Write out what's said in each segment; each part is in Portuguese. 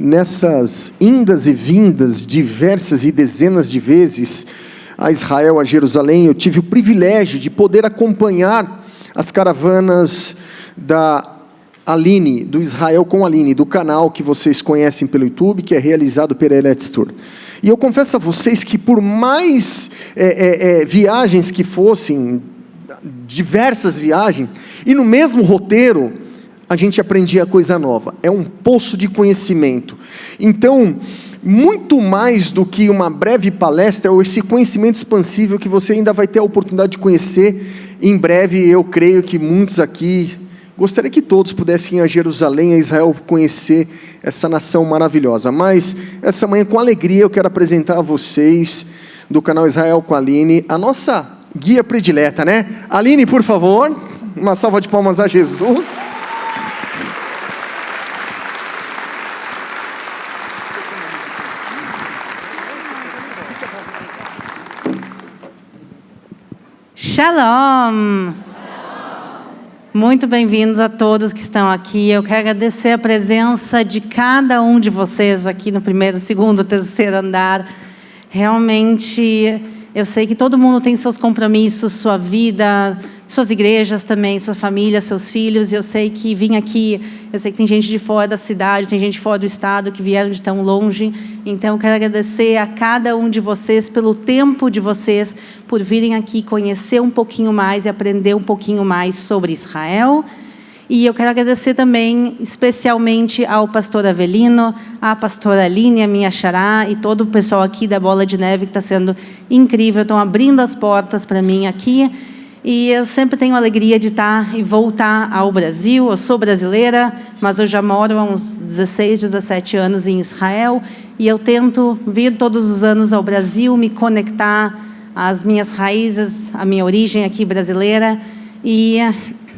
nessas indas e vindas diversas e dezenas de vezes a Israel, a Jerusalém, eu tive o privilégio de poder acompanhar as caravanas da Aline, do Israel com Aline, do canal que vocês conhecem pelo YouTube, que é realizado pela Eretz Tour. E eu confesso a vocês que por mais viagens que fossem, diversas viagens, e no mesmo roteiro, a gente aprendia coisa nova. É um poço de conhecimento. Então, muito mais do que uma breve palestra, ou esse conhecimento expansível que você ainda vai ter a oportunidade de conhecer, em breve, eu creio que muitos aqui, gostaria que todos pudessem ir a Jerusalém, a Israel, conhecer essa nação maravilhosa. Mas, essa manhã, com alegria, eu quero apresentar a vocês, do canal Israel com a Aline, a nossa guia predileta, né? Aline, por favor, uma salva de palmas a Jesus. Shalom! Muito bem-vindos a todos que estão aqui. Eu quero agradecer a presença de cada um de vocês aqui no primeiro, segundo, terceiro andar. Realmente, eu sei que todo mundo tem seus compromissos, sua vida, suas igrejas também, sua família, seus filhos. Eu sei que vim aqui, eu sei que tem gente de fora da cidade, tem gente de fora do estado que vieram de tão longe. Então, eu quero agradecer a cada um de vocês pelo tempo de vocês, por virem aqui conhecer um pouquinho mais e aprender um pouquinho mais sobre Israel. E eu quero agradecer também, especialmente ao pastor Avelino, à pastora Aline, a minha xará, e todo o pessoal aqui da Bola de Neve, que está sendo incrível, estão abrindo as portas para mim aqui. E eu sempre tenho alegria de estar e voltar ao Brasil. Eu sou brasileira, mas eu já moro há uns 16, 17 anos em Israel, e eu tento vir todos os anos ao Brasil, me conectar às minhas raízes, à minha origem aqui brasileira. E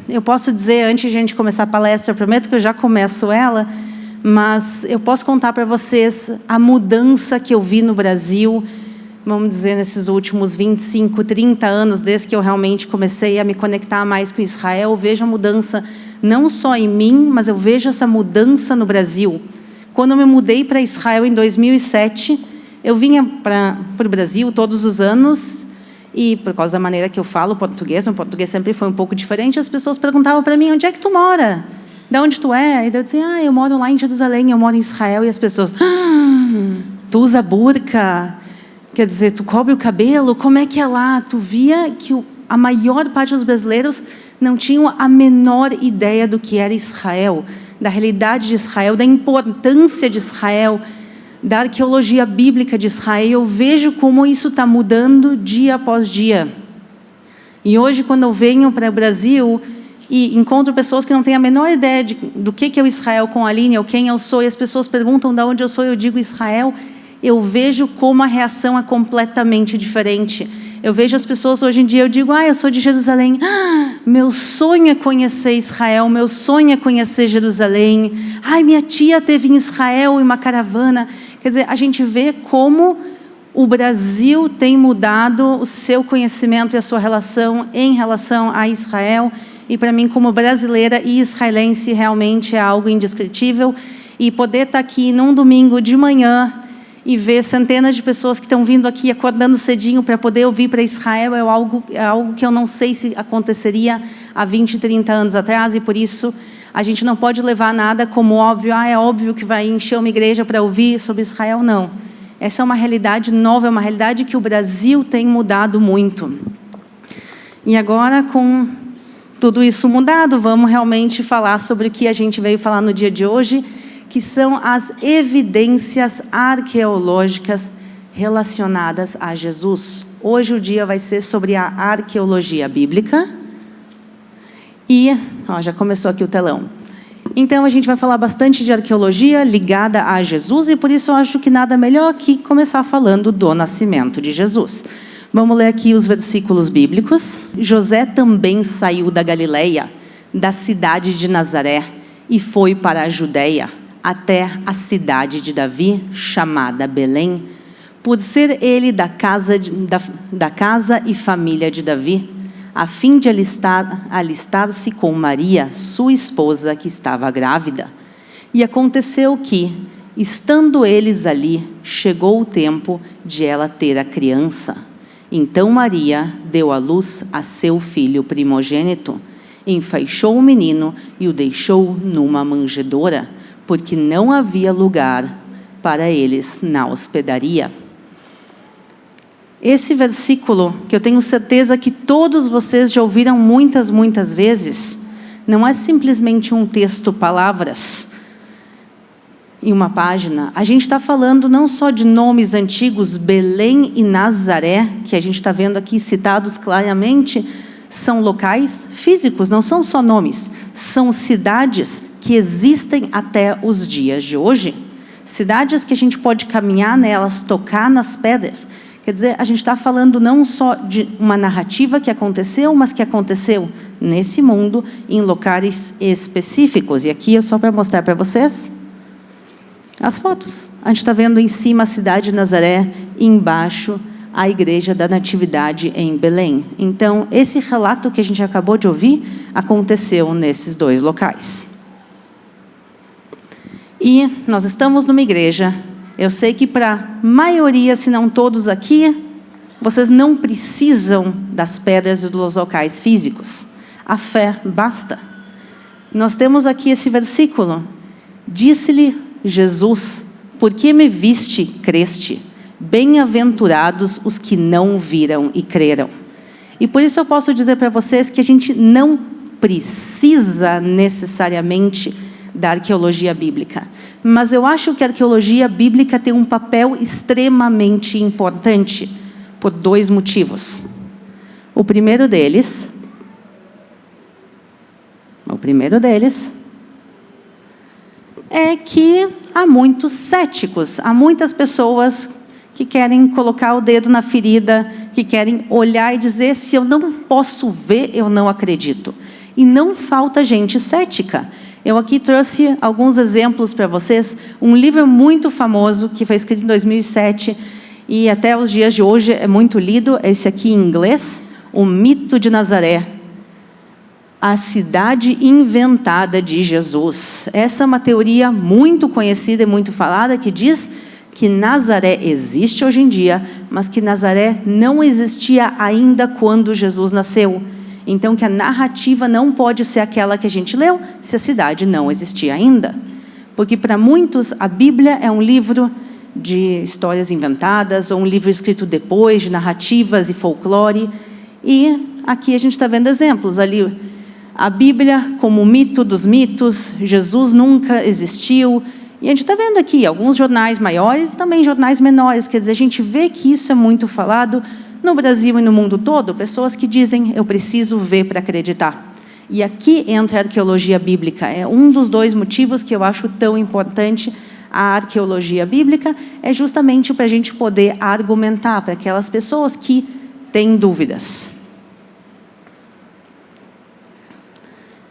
eu posso dizer, antes de a gente começar a palestra, eu prometo que eu já começo ela, mas eu posso contar para vocês a mudança que eu vi no Brasil, vamos dizer, nesses últimos 25, 30 anos, desde que eu realmente comecei a me conectar mais com Israel. Eu vejo a mudança não só em mim, mas eu vejo essa mudança no Brasil. Quando eu me mudei para Israel em 2007, eu vinha para o Brasil todos os anos, e por causa da maneira que eu falo português, meu português sempre foi um pouco diferente, as pessoas perguntavam para mim, onde é que tu mora? De onde tu é? E eu dizia, eu moro lá em Jerusalém, eu moro em Israel. E as pessoas, tu usa burca? Quer dizer, tu cobre o cabelo? Como é que é lá? Tu via que a maior parte dos brasileiros não tinham a menor ideia do que era Israel, da realidade de Israel, da importância de Israel, da arqueologia bíblica de Israel. Eu vejo como isso está mudando dia após dia. E hoje, quando eu venho para o Brasil e encontro pessoas que não têm a menor ideia do que é o Israel com a Aline, ou quem eu sou, e as pessoas perguntam de onde eu sou, eu digo Israel, eu vejo como a reação é completamente diferente. Eu vejo as pessoas hoje em dia, eu digo, eu sou de Jerusalém. Meu sonho é conhecer Israel, meu sonho é conhecer Jerusalém. Minha tia esteve em Israel em uma caravana. Quer dizer, a gente vê como o Brasil tem mudado o seu conhecimento e a sua relação em relação a Israel. E para mim, como brasileira e israelense, realmente é algo indescritível. E poder estar aqui num domingo de manhã e ver centenas de pessoas que estão vindo aqui, acordando cedinho para poder ouvir para Israel, é algo que eu não sei se aconteceria há 20, 30 anos atrás, e por isso a gente não pode levar nada como óbvio, é óbvio que vai encher uma igreja para ouvir sobre Israel, não. Essa é uma realidade nova, é uma realidade que o Brasil tem mudado muito. E agora, com tudo isso mudado, vamos realmente falar sobre o que a gente veio falar no dia de hoje, que são as evidências arqueológicas relacionadas a Jesus. Hoje o dia vai ser sobre a arqueologia bíblica. E, já começou aqui o telão. Então, a gente vai falar bastante de arqueologia ligada a Jesus, e por isso eu acho que nada melhor que começar falando do nascimento de Jesus. Vamos ler aqui os versículos bíblicos. José também saiu da Galileia, da cidade de Nazaré, e foi para a Judeia, até a cidade de Davi, chamada Belém, por ser ele da casa e família de Davi, a fim de alistar-se com Maria, sua esposa, que estava grávida. E aconteceu que, Estando eles ali, chegou o tempo de ela ter a criança. Então Maria deu à luz a seu filho primogênito, enfaixou o menino e o deixou numa manjedoura, porque não havia lugar para eles na hospedaria. Esse versículo, que eu tenho certeza que todos vocês já ouviram muitas vezes, não é simplesmente um texto, palavras, em uma página. A gente está falando não só de nomes antigos, Belém e Nazaré, que a gente está vendo aqui citados claramente, são locais físicos, não são só nomes, são cidades que existem até os dias de hoje. Cidades que a gente pode caminhar nelas, tocar nas pedras. Quer dizer, a gente está falando não só de uma narrativa que aconteceu, mas que aconteceu nesse mundo, em locais específicos. E aqui é só para mostrar para vocês as fotos. A gente está vendo em cima a cidade de Nazaré, e embaixo a Igreja da Natividade em Belém. Então, esse relato que a gente acabou de ouvir aconteceu nesses dois locais. E nós estamos numa igreja. Eu sei que para a maioria, se não todos aqui, vocês não precisam das pedras e dos locais físicos. A fé basta. Nós temos aqui esse versículo. Disse-lhe Jesus: por que me viste, creste? Bem-aventurados os que não viram e creram. E por isso eu posso dizer para vocês que a gente não precisa necessariamente da arqueologia bíblica. Mas eu acho que a arqueologia bíblica tem um papel extremamente importante, por dois motivos. O primeiro deles é que há muitos céticos, há muitas pessoas que querem colocar o dedo na ferida, que querem olhar e dizer: se eu não posso ver, eu não acredito. E não falta gente cética. Eu aqui trouxe alguns exemplos para vocês. Um livro muito famoso, que foi escrito em 2007, e até os dias de hoje é muito lido, esse aqui em inglês, O Mito de Nazaré. A cidade inventada de Jesus. Essa é uma teoria muito conhecida e muito falada, que diz que Nazaré existe hoje em dia, mas que Nazaré não existia ainda quando Jesus nasceu. Então, que a narrativa não pode ser aquela que a gente leu, se a cidade não existia ainda. Porque, para muitos, a Bíblia é um livro de histórias inventadas, ou um livro escrito depois, de narrativas e folclore. E aqui a gente está vendo exemplos ali. A Bíblia como o mito dos mitos, Jesus nunca existiu. E a gente está vendo aqui alguns jornais maiores e também jornais menores. Quer dizer, a gente vê que isso é muito falado no Brasil e no mundo todo, pessoas que dizem: eu preciso ver para acreditar. E aqui entra a arqueologia bíblica. É um dos dois motivos que eu acho tão importante a arqueologia bíblica, é justamente para a gente poder argumentar para aquelas pessoas que têm dúvidas.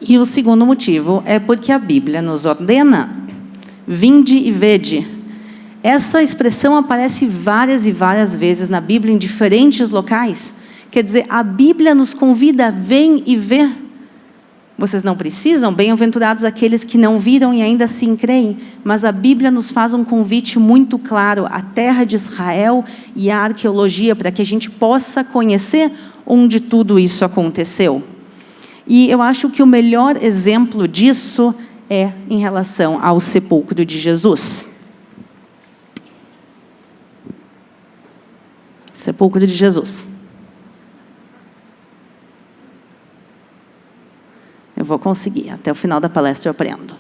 E o segundo motivo é porque a Bíblia nos ordena: vinde e vede. Essa expressão aparece várias e várias vezes na Bíblia, em diferentes locais. Quer dizer, a Bíblia nos convida: vem e vê. Vocês não precisam, bem-aventurados aqueles que não viram e ainda assim creem. Mas a Bíblia nos faz um convite muito claro à terra de Israel e à arqueologia, para que a gente possa conhecer onde tudo isso aconteceu. E eu acho que o melhor exemplo disso é em relação ao sepulcro de Jesus. Sepulcro de Jesus. Eu vou conseguir, até o final da palestra eu aprendo.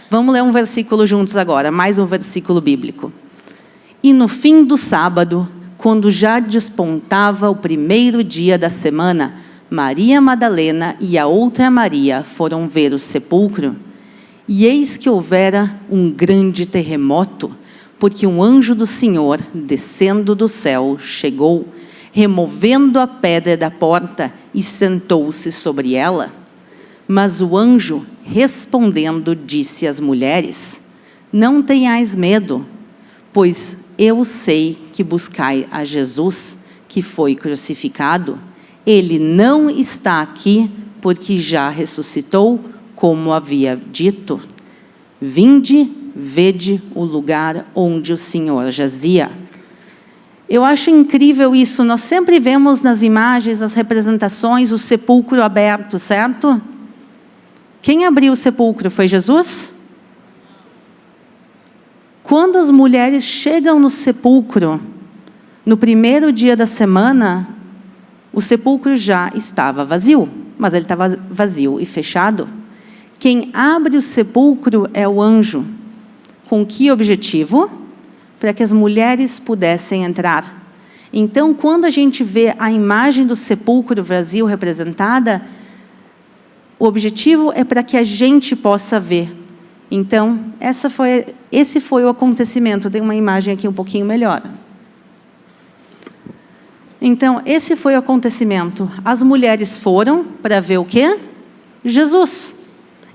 Vamos ler um versículo juntos agora, mais um versículo bíblico. E no fim do sábado, quando já despontava o primeiro dia da semana, Maria Madalena e a outra Maria foram ver o sepulcro. E eis que houvera um grande terremoto, porque um anjo do Senhor, descendo do céu, chegou, removendo a pedra da porta e sentou-se sobre ela. Mas o anjo, respondendo, disse às mulheres: não tenhais medo, pois eu sei que buscai a Jesus, que foi crucificado. Ele não está aqui, porque já ressuscitou, como havia dito. Vinde, vede o lugar onde o Senhor jazia. Eu acho incrível isso. Nós sempre vemos nas imagens, nas representações, o sepulcro aberto, certo? Quem abriu o sepulcro foi Jesus? Quando as mulheres chegam no sepulcro, no primeiro dia da semana, o sepulcro já estava vazio, mas ele estava vazio e fechado. Quem abre o sepulcro é o anjo. Com que objetivo? Para que as mulheres pudessem entrar. Então, quando a gente vê a imagem do sepulcro vazio representada, o objetivo é para que a gente possa ver. Então, esse foi o acontecimento. Tem uma imagem aqui um pouquinho melhor. Então, esse foi o acontecimento. As mulheres foram para ver o quê? Jesus.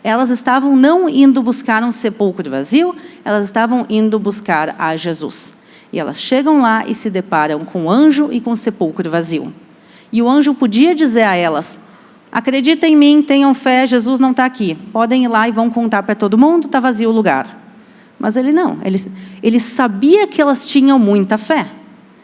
Elas estavam não indo buscar um sepulcro vazio, elas estavam indo buscar a Jesus. E elas chegam lá e se deparam com o anjo e com o sepulcro vazio. E o anjo podia dizer a elas: acreditem em mim, tenham fé, Jesus não está aqui. Podem ir lá e vão contar para todo mundo, está vazio o lugar. Mas ele não, ele sabia que elas tinham muita fé.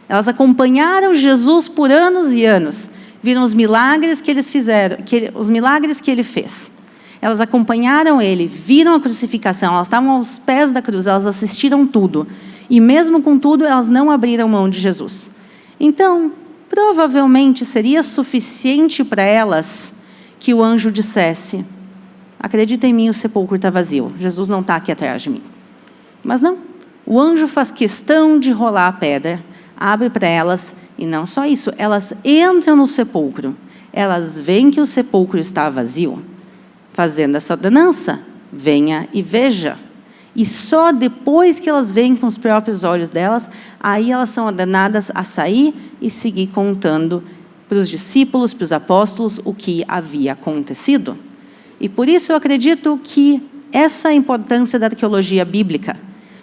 Elas acompanharam Jesus por anos e anos. Viram os milagres que eles fizeram, os milagres que ele fez. Elas acompanharam ele, viram a crucificação, elas estavam aos pés da cruz, elas assistiram tudo. E mesmo com tudo, elas não abriram mão de Jesus. Então, provavelmente seria suficiente para elas que o anjo dissesse: acredita em mim, o sepulcro está vazio, Jesus não está aqui atrás de mim. Mas não, o anjo faz questão de rolar a pedra, abre para elas, e não só isso, elas entram no sepulcro, elas veem que o sepulcro está vazio, fazendo essa ordenança: venha e veja. E só depois que elas veem com os próprios olhos delas, aí elas são ordenadas a sair e seguir contando para os discípulos, para os apóstolos, o que havia acontecido. E por isso eu acredito que essa é a importância da arqueologia bíblica,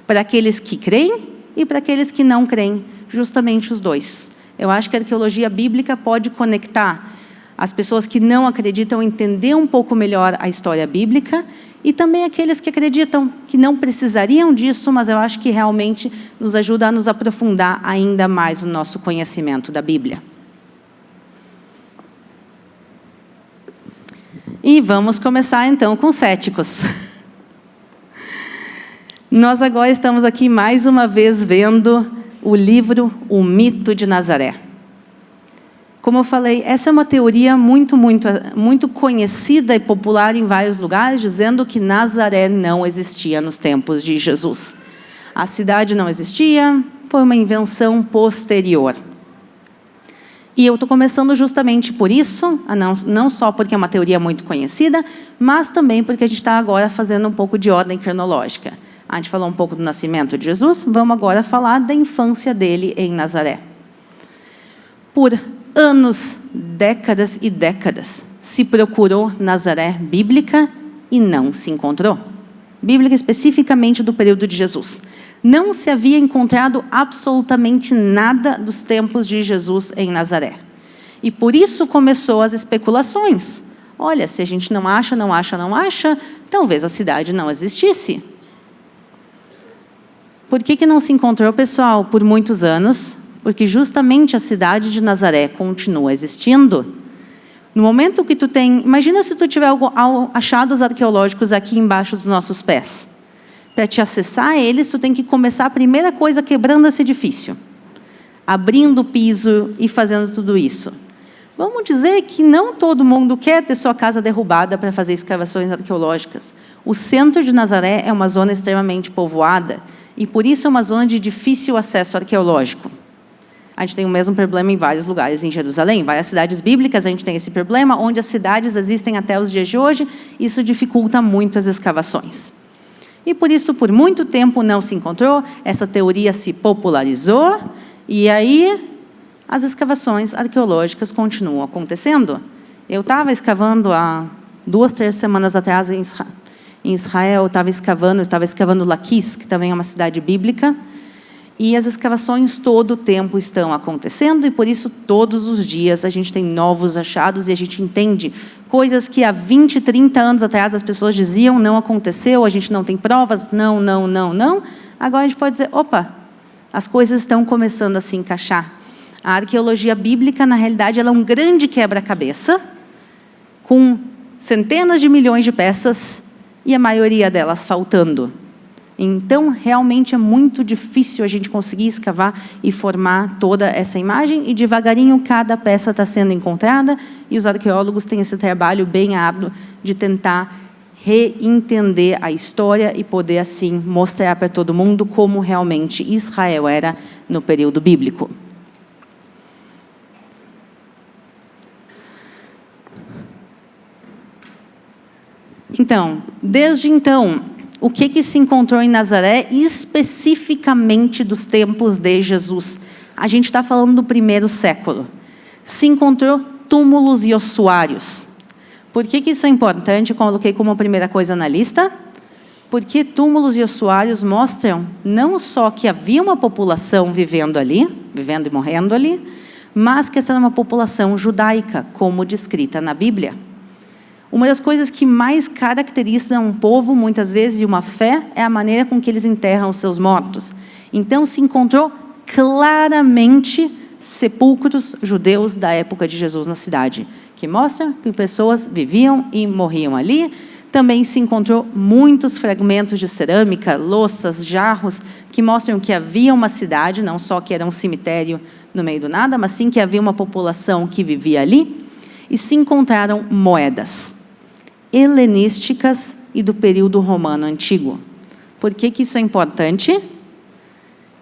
para aqueles que creem e para aqueles que não creem, justamente os dois. Eu acho que a arqueologia bíblica pode conectar as pessoas que não acreditam, entender um pouco melhor a história bíblica, e também aqueles que acreditam que não precisariam disso, mas eu acho que realmente nos ajuda a nos aprofundar ainda mais no nosso conhecimento da Bíblia. E vamos começar então com os céticos. Nós agora estamos aqui mais uma vez vendo o livro O Mito de Nazaré. Como eu falei, essa é uma teoria muito conhecida e popular em vários lugares, dizendo que Nazaré não existia nos tempos de Jesus. A cidade não existia, foi uma invenção posterior. E eu estou começando justamente por isso, não só porque é uma teoria muito conhecida, mas também porque a gente está agora fazendo um pouco de ordem cronológica. A gente falou um pouco do nascimento de Jesus, vamos agora falar da infância dele em Nazaré. Por anos, décadas e décadas, se procurou Nazaré bíblica e não se encontrou. Bíblica especificamente do período de Jesus. Não se havia encontrado absolutamente nada dos tempos de Jesus em Nazaré. E por isso começou as especulações. Olha, se a gente não acha, talvez a cidade não existisse. Por que não se encontrou, pessoal, por muitos anos? Porque justamente a cidade de Nazaré continua existindo. No momento que tu tem... Imagina se tu tiver achados arqueológicos aqui embaixo dos nossos pés. Para te acessar eles, tu tem que começar a primeira coisa quebrando esse edifício. Abrindo o piso e fazendo tudo isso. Vamos dizer que não todo mundo quer ter sua casa derrubada para fazer escavações arqueológicas. O centro de Nazaré é uma zona extremamente povoada e, por isso, é uma zona de difícil acesso arqueológico. A gente tem o mesmo problema em vários lugares em Jerusalém. Em várias cidades bíblicas a gente tem esse problema, onde as cidades existem até os dias de hoje, isso dificulta muito as escavações. E por isso, por muito tempo não se encontrou, essa teoria se popularizou, e aí as escavações arqueológicas continuam acontecendo. Eu estava escavando há 2, 3 semanas atrás em Israel, estava escavando Laquis, que também é uma cidade bíblica, e as escavações todo o tempo estão acontecendo, e por isso todos os dias a gente tem novos achados, e a gente entende coisas que há 20, 30 anos atrás as pessoas diziam, não aconteceu, a gente não tem provas, não. Agora a gente pode dizer, opa, as coisas estão começando a se encaixar. A arqueologia bíblica, na realidade, ela é um grande quebra-cabeça, com centenas de milhões de peças e a maioria delas faltando. Então, realmente é muito difícil a gente conseguir escavar e formar toda essa imagem, e devagarinho cada peça está sendo encontrada, e os arqueólogos têm esse trabalho bem árduo de tentar reentender a história e poder, assim, mostrar para todo mundo como realmente Israel era no período bíblico. Então, desde então, o que se encontrou em Nazaré, especificamente dos tempos de Jesus? A gente está falando do 1º século. Se encontrou túmulos e ossuários. Por que isso é importante? Eu coloquei como a primeira coisa na lista. Porque túmulos e ossuários mostram não só que havia uma população vivendo ali, vivendo e morrendo ali, mas que essa era uma população judaica, como descrita na Bíblia. Uma das coisas que mais caracteriza um povo, muitas vezes, e uma fé, é a maneira com que eles enterram os seus mortos. Então, se encontrou claramente sepulcros judeus da época de Jesus na cidade, que mostra que pessoas viviam e morriam ali. Também se encontrou muitos fragmentos de cerâmica, louças, jarros, que mostram que havia uma cidade, não só que era um cemitério no meio do nada, mas sim que havia uma população que vivia ali. E se encontraram moedas helenísticas e do período romano antigo. Por que isso é importante?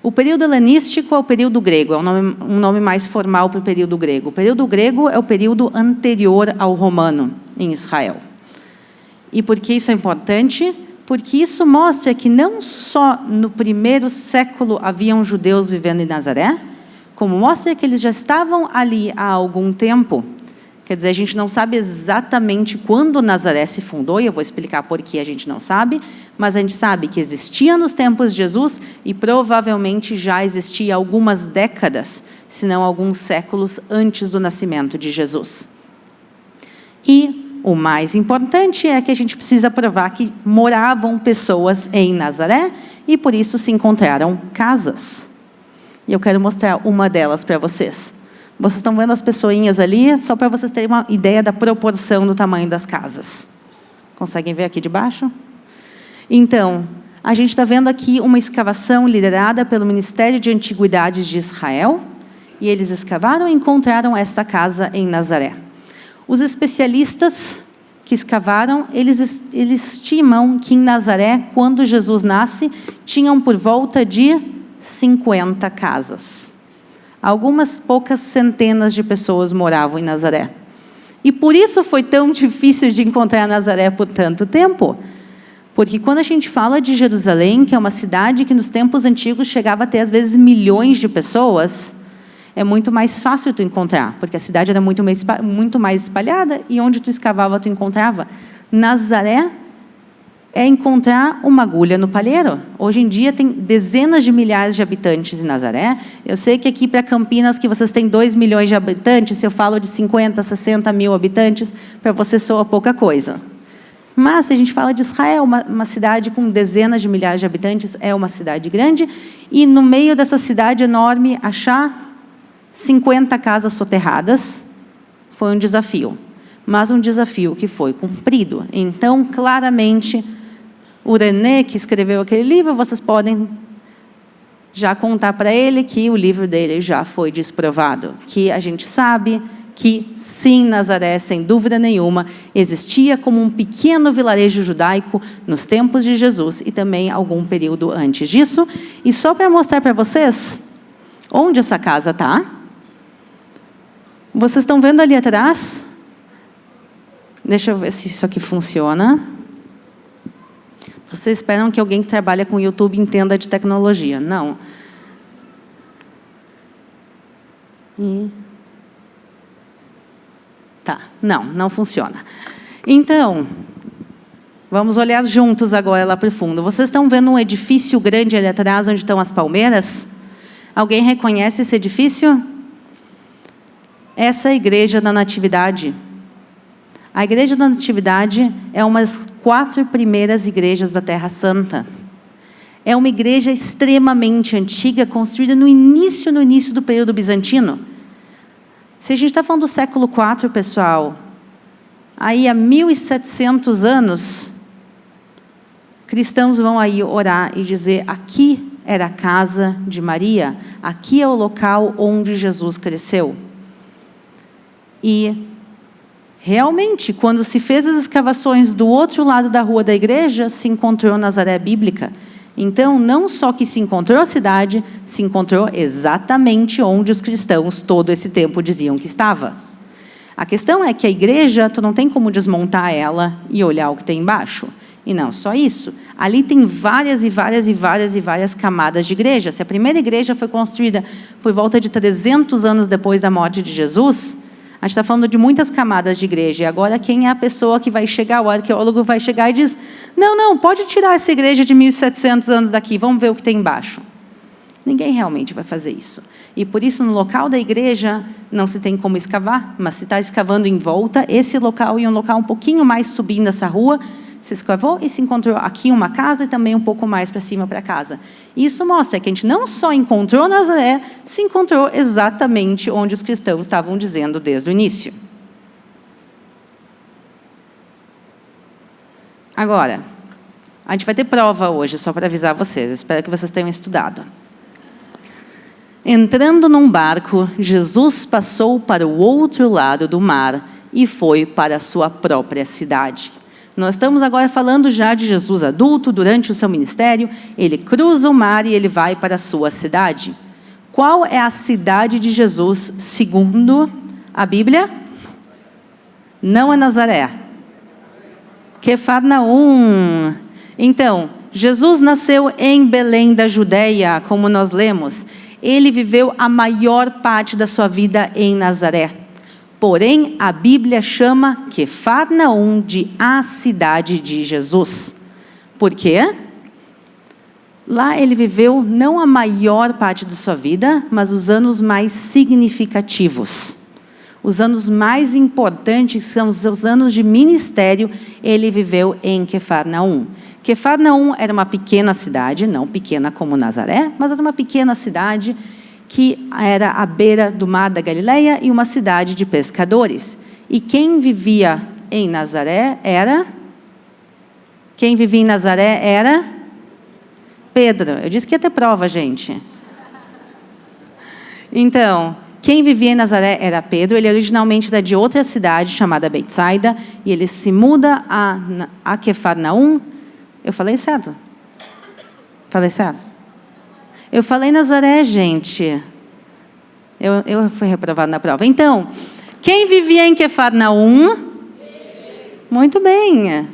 O período helenístico é o período grego, é um nome mais formal para o período grego. O período grego é o período anterior ao romano em Israel. E por que isso é importante? Porque isso mostra que não só no 1º século haviam judeus vivendo em Nazaré, como mostra que eles já estavam ali há algum tempo. Quer dizer, a gente não sabe exatamente quando Nazaré se fundou, e eu vou explicar por que a gente não sabe, mas a gente sabe que existia nos tempos de Jesus e provavelmente já existia algumas décadas, se não alguns séculos antes do nascimento de Jesus. E o mais importante é que a gente precisa provar que moravam pessoas em Nazaré e por isso se encontraram casas. E eu quero mostrar uma delas para vocês. Vocês estão vendo as pessoinhas ali, só para vocês terem uma ideia da proporção do tamanho das casas. Conseguem ver aqui de baixo? Então, a gente está vendo aqui uma escavação liderada pelo Ministério de Antiguidades de Israel, e eles escavaram e encontraram essa casa em Nazaré. Os especialistas que escavaram, eles estimam que em Nazaré, quando Jesus nasce, tinham por volta de 50 casas. Algumas poucas centenas de pessoas moravam em Nazaré. E por isso foi tão difícil de encontrar Nazaré por tanto tempo. Porque quando a gente fala de Jerusalém, que é uma cidade que nos tempos antigos chegava a ter, às vezes, milhões de pessoas, é muito mais fácil tu encontrar, porque a cidade era muito mais espalhada, e onde tu escavava, tu encontrava. Nazaré é encontrar uma agulha no palheiro. Hoje em dia tem dezenas de milhares de habitantes em Nazaré. Eu sei que aqui para Campinas, que vocês têm 2 milhões de habitantes, se eu falo de 50, 60 mil habitantes, para você soa pouca coisa. Mas, se a gente fala de Israel, uma cidade com dezenas de milhares de habitantes, é uma cidade grande, e no meio dessa cidade enorme, achar 50 casas soterradas foi um desafio. Mas um desafio que foi cumprido. Então, claramente, o René, que escreveu aquele livro, vocês podem já contar para ele que o livro dele já foi desprovado. Que a gente sabe que, sim, Nazaré, sem dúvida nenhuma, existia como um pequeno vilarejo judaico nos tempos de Jesus e também algum período antes disso. E só para mostrar para vocês onde essa casa está, vocês estão vendo ali atrás? Deixa eu ver se isso aqui funciona. Vocês esperam que alguém que trabalha com YouTube entenda de tecnologia? Não. Tá, não funciona. Então, vamos olhar juntos agora lá para o fundo. Vocês estão vendo um edifício grande ali atrás, onde estão as palmeiras? Alguém reconhece esse edifício? Essa é a Igreja da Natividade. A Igreja da Natividade é uma das 4 primeiras igrejas da Terra Santa. É uma igreja extremamente antiga, construída no início do período bizantino. Se a gente está falando do século IV, pessoal, aí há 1700 anos, cristãos vão aí orar e dizer: aqui era a casa de Maria, aqui é o local onde Jesus cresceu. E realmente, quando se fez as escavações do outro lado da rua da igreja, se encontrou Nazaré bíblica. Então, não só que se encontrou a cidade, se encontrou exatamente onde os cristãos todo esse tempo diziam que estava. A questão é que a igreja, tu não tem como desmontar ela e olhar o que tem embaixo. E não só isso, ali tem várias camadas de igreja. Se a primeira igreja foi construída por volta de 300 anos depois da morte de Jesus, a gente está falando de muitas camadas de igreja. E agora quem é a pessoa que vai chegar? O arqueólogo vai chegar e diz: não, pode tirar essa igreja de 1700 anos daqui, vamos ver o que tem embaixo. Ninguém realmente vai fazer isso. E por isso, no local da igreja, não se tem como escavar, mas se está escavando em volta, esse local e um local um pouquinho mais subindo essa rua, se escavou e se encontrou aqui uma casa e também um pouco mais para cima para casa. Isso mostra que a gente não só encontrou Nazaré, se encontrou exatamente onde os cristãos estavam dizendo desde o início. Agora, a gente vai ter prova hoje, só para avisar vocês. Espero que vocês tenham estudado. Entrando num barco, Jesus passou para o outro lado do mar e foi para a sua própria cidade. Nós estamos agora falando já de Jesus adulto, durante o seu ministério. Ele cruza o mar e ele vai para a sua cidade. Qual é a cidade de Jesus, segundo a Bíblia? Não é Nazaré. Quefarnaum. Então, Jesus nasceu em Belém da Judeia, como nós lemos. Ele viveu a maior parte da sua vida em Nazaré. Porém, a Bíblia chama Quefarnaum de a cidade de Jesus. Por quê? Lá ele viveu não a maior parte da sua vida, mas os anos mais significativos. Os anos mais importantes, são os seus anos de ministério, ele viveu em Quefarnaum. Quefarnaum era uma pequena cidade, não pequena como Nazaré, mas era uma pequena cidade que era à beira do mar da Galileia e uma cidade de pescadores. E quem vivia em Nazaré era? Quem vivia em Nazaré era? Pedro. Eu disse que ia ter prova, gente. Então, quem vivia em Nazaré era Pedro. Ele originalmente era de outra cidade chamada Betsaida e ele se muda a Quefarnaum. Eu falei certo? Falei certo? Eu falei Nazaré, gente. Eu fui reprovado na prova. Então, quem vivia em Quefarnaum? Muito bem.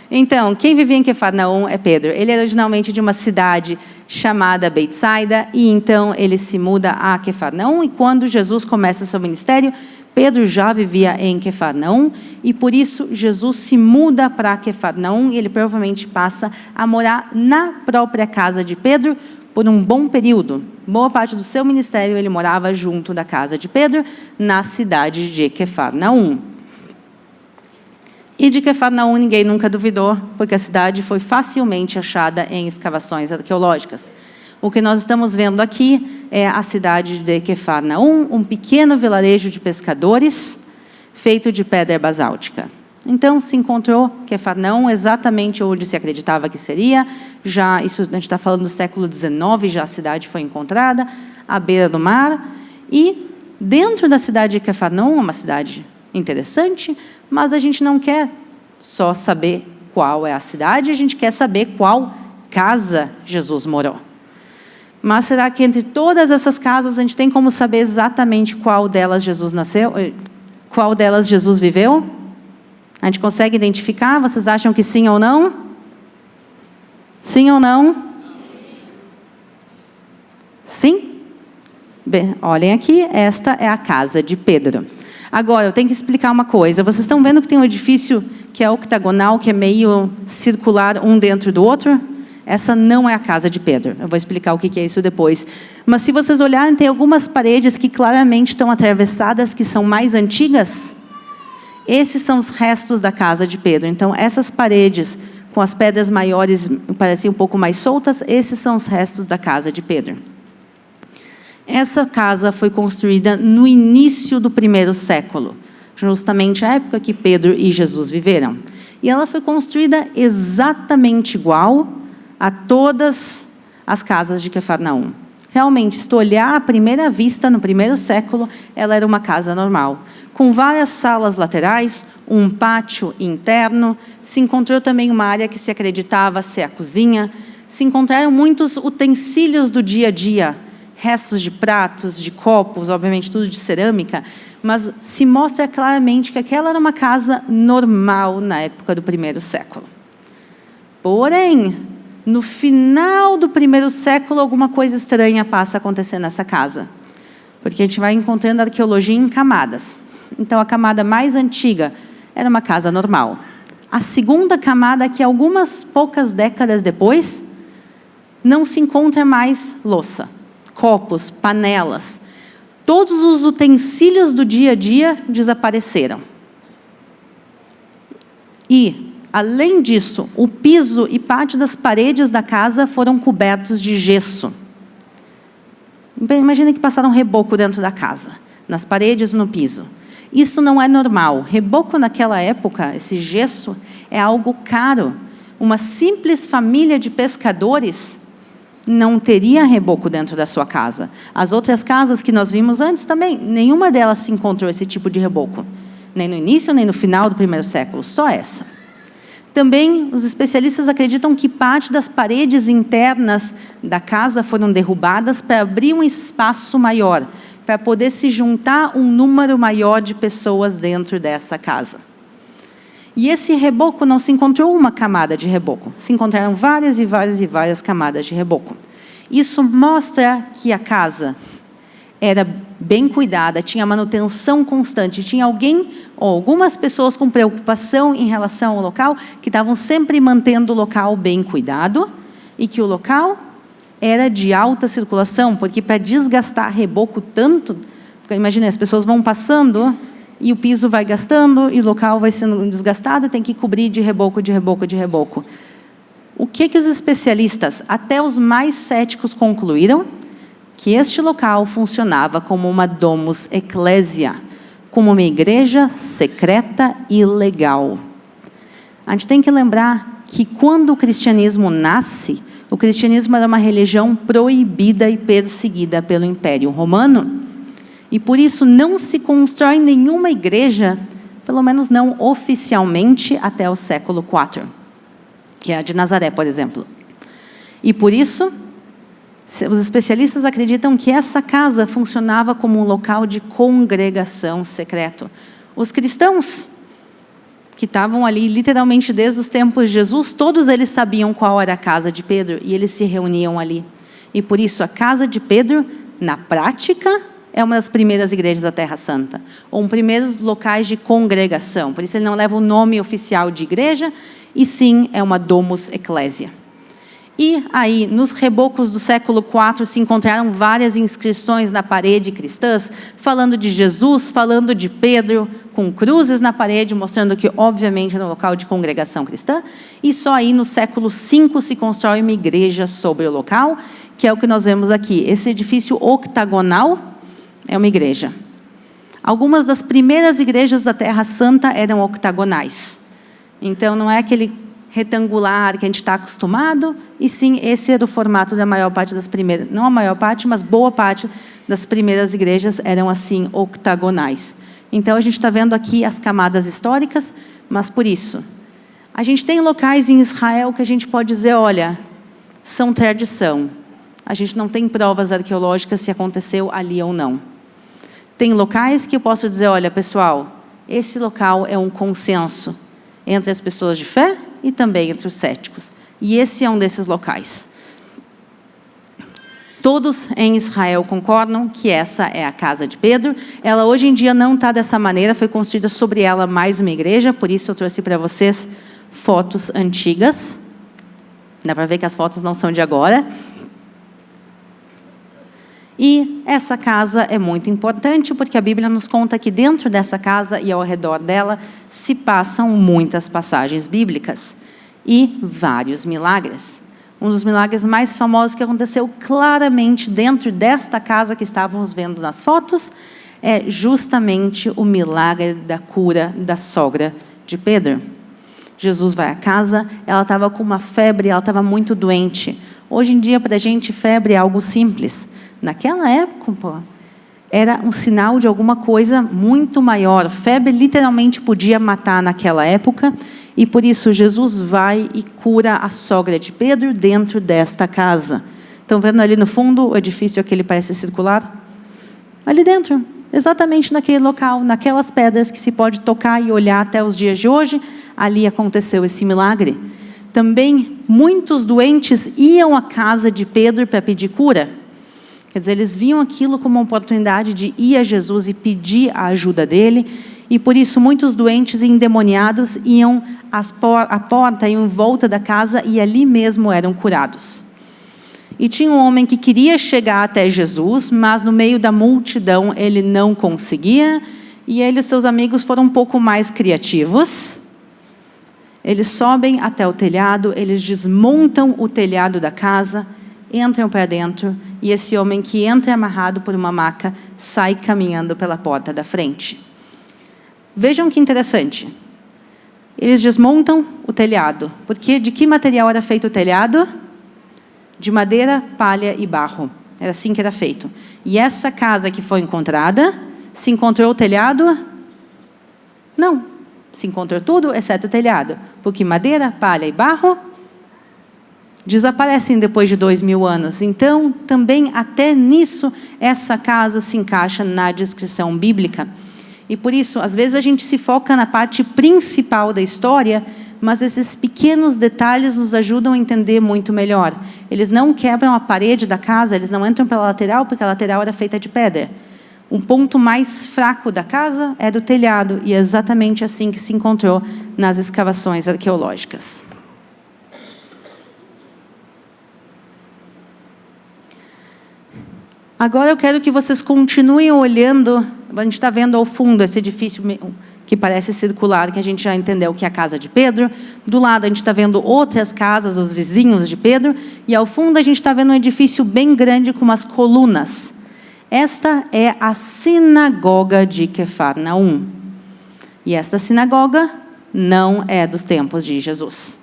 Então, quem vivia em Quefarnaum é Pedro. Ele era originalmente de uma cidade chamada Betsaida, e então ele se muda a Quefarnaum, e quando Jesus começa seu ministério, Pedro já vivia em Quefarnaum, e por isso Jesus se muda para Quefarnaum, e ele provavelmente passa a morar na própria casa de Pedro, por um bom período. Boa parte do seu ministério ele morava junto da casa de Pedro, na cidade de Quefarnaum. E de Quefarnaum ninguém nunca duvidou, porque a cidade foi facilmente achada em escavações arqueológicas. O que nós estamos vendo aqui é a cidade de Quefarnaum, um pequeno vilarejo de pescadores, feito de pedra basáltica. Então, se encontrou Quefarnaum exatamente onde se acreditava que seria. Já, isso a gente está falando do século XIX, já a cidade foi encontrada, à beira do mar. E dentro da cidade de Quefarnaum, uma cidade interessante, mas a gente não quer só saber qual é a cidade, a gente quer saber qual casa Jesus morou. Mas será que entre todas essas casas a gente tem como saber exatamente qual delas Jesus nasceu, qual delas Jesus viveu? A gente consegue identificar? Vocês acham que sim ou não? Sim ou não? Sim? Bem, olhem aqui, esta é a casa de Pedro. Agora, eu tenho que explicar uma coisa. Vocês estão vendo que tem um edifício que é octagonal, que é meio circular, um dentro do outro? Essa não é a casa de Pedro. Eu vou explicar o que é isso depois. Mas se vocês olharem, tem algumas paredes que claramente estão atravessadas, que são mais antigas. Esses são os restos da casa de Pedro. Então, essas paredes com as pedras maiores pareciam um pouco mais soltas, esses são os restos da casa de Pedro. Essa casa foi construída no início do 1º século, justamente a época que Pedro e Jesus viveram. E ela foi construída exatamente igual a todas as casas de Cafarnaum. Realmente, se tu olhar à primeira vista, no 1º século, ela era uma casa normal, com várias salas laterais, um pátio interno. Se encontrou também uma área que se acreditava ser a cozinha. Se encontraram muitos utensílios do dia a dia, restos de pratos, de copos, obviamente tudo de cerâmica, mas se mostra claramente que aquela era uma casa normal na época do 1º século. Porém, no final do 1º século, alguma coisa estranha passa a acontecer nessa casa, porque a gente vai encontrando arqueologia em camadas. Então, a camada mais antiga era uma casa normal. A segunda camada, que algumas poucas décadas depois, não se encontra mais louça, copos, panelas. Todos os utensílios do dia a dia desapareceram. E, além disso, o piso e parte das paredes da casa foram cobertos de gesso. Imagina que passaram reboco dentro da casa, nas paredes e no piso. Isso não é normal. Reboco naquela época, esse gesso, é algo caro. Uma simples família de pescadores não teria reboco dentro da sua casa. As outras casas que nós vimos antes também, nenhuma delas se encontrou esse tipo de reboco. Nem no início, nem no final do 1º século, só essa. Também, os especialistas acreditam que parte das paredes internas da casa foram derrubadas para abrir um espaço maior, para poder se juntar um número maior de pessoas dentro dessa casa. E esse reboco não se encontrou uma camada de reboco, se encontraram várias e várias e várias camadas de reboco. Isso mostra que a casa era bem cuidada, tinha manutenção constante, tinha alguém ou algumas pessoas com preocupação em relação ao local, que estavam sempre mantendo o local bem cuidado, e que o local era de alta circulação, porque para desgastar reboco tanto, imagina, as pessoas vão passando e o piso vai gastando e o local vai sendo desgastado, tem que cobrir de reboco, de reboco, de reboco. O que os especialistas, até os mais céticos, concluíram? Que este local funcionava como uma domus ecclesia, como uma igreja secreta e legal. A gente tem que lembrar que quando o cristianismo nasce, o cristianismo era uma religião proibida e perseguida pelo Império Romano, e por isso não se constrói nenhuma igreja, pelo menos não oficialmente, até o século IV, que é a de Nazaré, por exemplo. E por isso, os especialistas acreditam que essa casa funcionava como um local de congregação secreto. Os cristãos, que estavam ali literalmente desde os tempos de Jesus, todos eles sabiam qual era a casa de Pedro e eles se reuniam ali. E por isso a casa de Pedro, na prática, é uma das primeiras igrejas da Terra Santa, ou um primeiros locais de congregação. Por isso ele não leva o nome oficial de igreja, e sim é uma domus ecclesia. E aí, nos rebocos do século IV, se encontraram várias inscrições na parede cristãs, falando de Jesus, falando de Pedro, com cruzes na parede, mostrando que, obviamente, era um local de congregação cristã. E só aí, no século V, se constrói uma igreja sobre o local, que é o que nós vemos aqui. Esse edifício octagonal é uma igreja. Algumas das primeiras igrejas da Terra Santa eram octagonais. Então, não é aquele retangular que a gente está acostumado, e sim, esse era o formato da maior parte das primeiras, não a maior parte, mas boa parte das primeiras igrejas eram assim, octagonais. Então, a gente está vendo aqui as camadas históricas, mas por isso, a gente tem locais em Israel que a gente pode dizer, olha, são tradição. A gente não tem provas arqueológicas se aconteceu ali ou não. Tem locais que eu posso dizer, olha, pessoal, esse local é um consenso entre as pessoas de fé e também entre os céticos. E esse é um desses locais. Todos em Israel concordam que essa é a casa de Pedro. Ela hoje em dia não está dessa maneira, foi construída sobre ela mais uma igreja, por isso eu trouxe para vocês fotos antigas. Dá para ver que as fotos não são de agora. E essa casa é muito importante, porque a Bíblia nos conta que dentro dessa casa e ao redor dela se passam muitas passagens bíblicas e vários milagres. Um dos milagres mais famosos que aconteceu claramente dentro desta casa que estávamos vendo nas fotos é justamente o milagre da cura da sogra de Pedro. Jesus vai à casa, ela estava com uma febre, ela estava muito doente. Hoje em dia, para a gente, febre é algo simples. Naquela época, era um sinal de alguma coisa muito maior. Febre literalmente podia matar naquela época, e por isso Jesus vai e cura a sogra de Pedro dentro desta casa. Estão vendo ali no fundo o edifício aquele parece circular? Ali dentro, exatamente naquele local, naquelas pedras que se pode tocar e olhar até os dias de hoje, ali aconteceu esse milagre. Também muitos doentes iam à casa de Pedro para pedir cura. Quer dizer, eles viam aquilo como uma oportunidade de ir a Jesus e pedir a ajuda dele, e por isso muitos doentes e endemoniados iam à porta, iam em volta da casa e ali mesmo eram curados. E tinha um homem que queria chegar até Jesus, mas no meio da multidão ele não conseguia, e ele e seus amigos foram um pouco mais criativos. Eles sobem até o telhado, eles desmontam o telhado da casa, entram para dentro, e esse homem que entra amarrado por uma maca, sai caminhando pela porta da frente. Vejam que interessante. Eles desmontam o telhado, porque de que material era feito o telhado? De madeira, palha e barro. Era assim que era feito. E essa casa que foi encontrada, se encontrou o telhado? Não. Se encontrou tudo, exceto o telhado. Porque madeira, palha e barro desaparecem depois de 2000 anos. Então, também até nisso, essa casa se encaixa na descrição bíblica. E por isso, às vezes a gente se foca na parte principal da história, mas esses pequenos detalhes nos ajudam a entender muito melhor. Eles não quebram a parede da casa, eles não entram pela lateral, porque a lateral era feita de pedra. O ponto mais fraco da casa era o telhado, e é exatamente assim que se encontrou nas escavações arqueológicas. Agora eu quero que vocês continuem olhando. A gente está vendo ao fundo esse edifício que parece circular, que a gente já entendeu que é a casa de Pedro. Do lado a gente está vendo outras casas, os vizinhos de Pedro. E ao fundo a gente está vendo um edifício bem grande com umas colunas. Esta é a sinagoga de Quefarnaum. E esta sinagoga não é dos tempos de Jesus.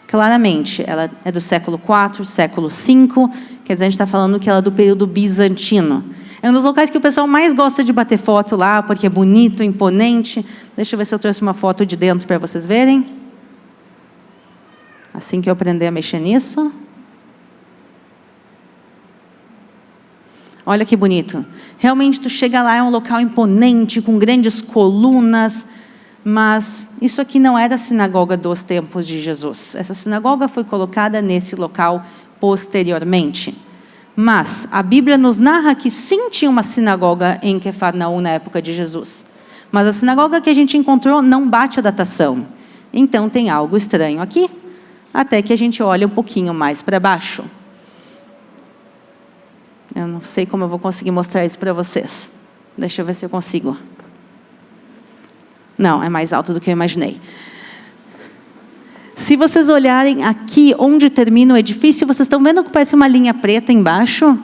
Claramente, ela é do século IV, século V, quer dizer, a gente está falando que ela é do período bizantino. É um dos locais que o pessoal mais gosta de bater foto lá, porque é bonito, imponente. Deixa eu ver se eu trouxe uma foto de dentro para vocês verem. Assim que eu aprender a mexer nisso. Olha que bonito. Realmente, tu chega lá, é um local imponente, com grandes colunas, mas isso aqui não era a sinagoga dos tempos de Jesus. Essa sinagoga foi colocada nesse local posteriormente. Mas a Bíblia nos narra que sim tinha uma sinagoga em Quefarnaum na época de Jesus. Mas a sinagoga que a gente encontrou não bate a datação. Então tem algo estranho aqui, até que a gente olha um pouquinho mais para baixo. Eu não sei como eu vou conseguir mostrar isso para vocês. Deixa eu ver se eu consigo. Não, é mais alto do que eu imaginei. Se vocês olharem aqui onde termina o edifício, vocês estão vendo que parece uma linha preta embaixo?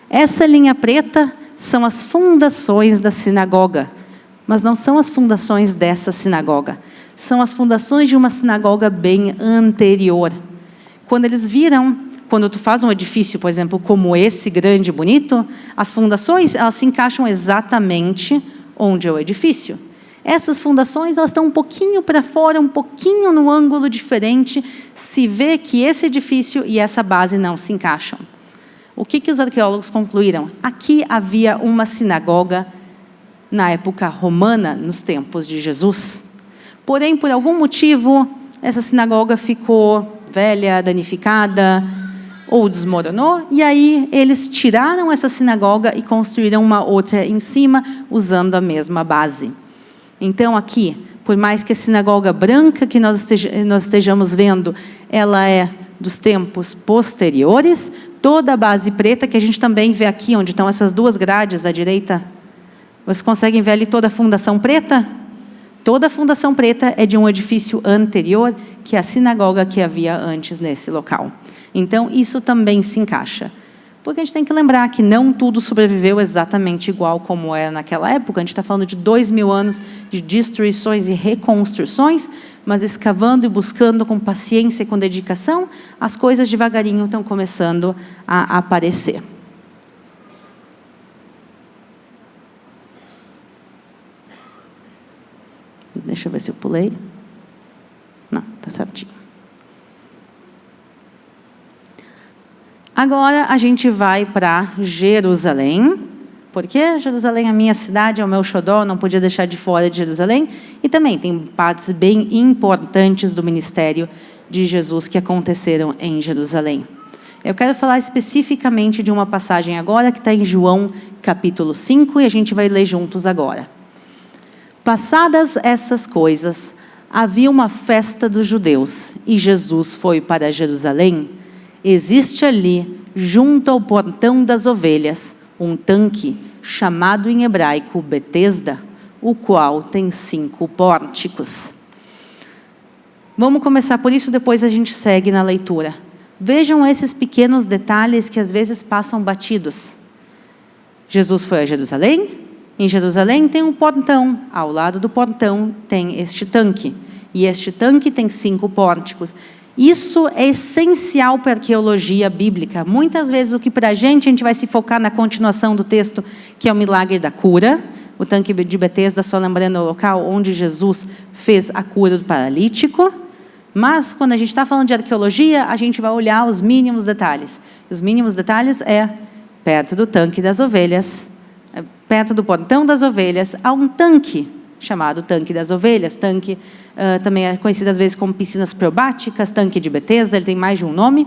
Essa linha preta são as fundações da sinagoga. Mas não são as fundações dessa sinagoga. São as fundações de uma sinagoga bem anterior. Quando eles viram, quando tu faz um edifício, por exemplo, como esse, grande e bonito, as fundações, elas se encaixam exatamente onde é o edifício. Essas fundações, elas estão um pouquinho para fora, um pouquinho no ângulo diferente, se vê que esse edifício e essa base não se encaixam. O que os arqueólogos concluíram? Aqui havia uma sinagoga na época romana, nos tempos de Jesus. Porém, por algum motivo, essa sinagoga ficou velha, danificada, ou desmoronou, e aí eles tiraram essa sinagoga e construíram uma outra em cima, usando a mesma base. Então, aqui, por mais que a sinagoga branca que nós estejamos vendo, ela é dos tempos posteriores, toda a base preta, que a gente também vê aqui, onde estão essas duas grades à direita, vocês conseguem ver ali toda a fundação preta? toda a fundação preta é de um edifício anterior, que é a sinagoga que havia antes nesse local. Então, isso também se encaixa. Porque a gente tem que lembrar que não tudo sobreviveu exatamente igual como era naquela época. A gente está falando de 2000 anos de destruições e reconstruções, mas escavando e buscando com paciência e com dedicação, as coisas devagarinho estão começando a aparecer. Deixa eu ver se eu pulei. Não, está certinho. Agora a gente vai para Jerusalém, porque Jerusalém é a minha cidade, é o meu xodó, não podia deixar de fora de Jerusalém, e também tem partes bem importantes do ministério de Jesus que aconteceram em Jerusalém. Eu quero falar especificamente de uma passagem agora, que está em João capítulo 5, e a gente vai ler juntos agora. Passadas essas coisas, havia uma festa dos judeus, e Jesus foi para Jerusalém. Existe ali, junto ao portão das ovelhas, um tanque, chamado em hebraico Betesda, o qual tem 5 pórticos. Vamos começar por isso, depois a gente segue na leitura. Vejam esses pequenos detalhes que às vezes passam batidos. Jesus foi a Jerusalém. Em Jerusalém tem um portão. Ao lado do portão tem este tanque. E este tanque tem 5 pórticos. Isso é essencial para a arqueologia bíblica. Muitas vezes o que para a gente vai se focar na continuação do texto, que é o milagre da cura. O tanque de Betesda, só lembrando o local onde Jesus fez a cura do paralítico. Mas, quando a gente está falando de arqueologia, a gente vai olhar os mínimos detalhes. Os mínimos detalhes é perto do tanque das ovelhas, perto do portão das ovelhas, há um tanque, chamado Tanque das Ovelhas. Tanque também é conhecido às vezes como piscinas probáticas, tanque de Betesda, ele tem mais de um nome.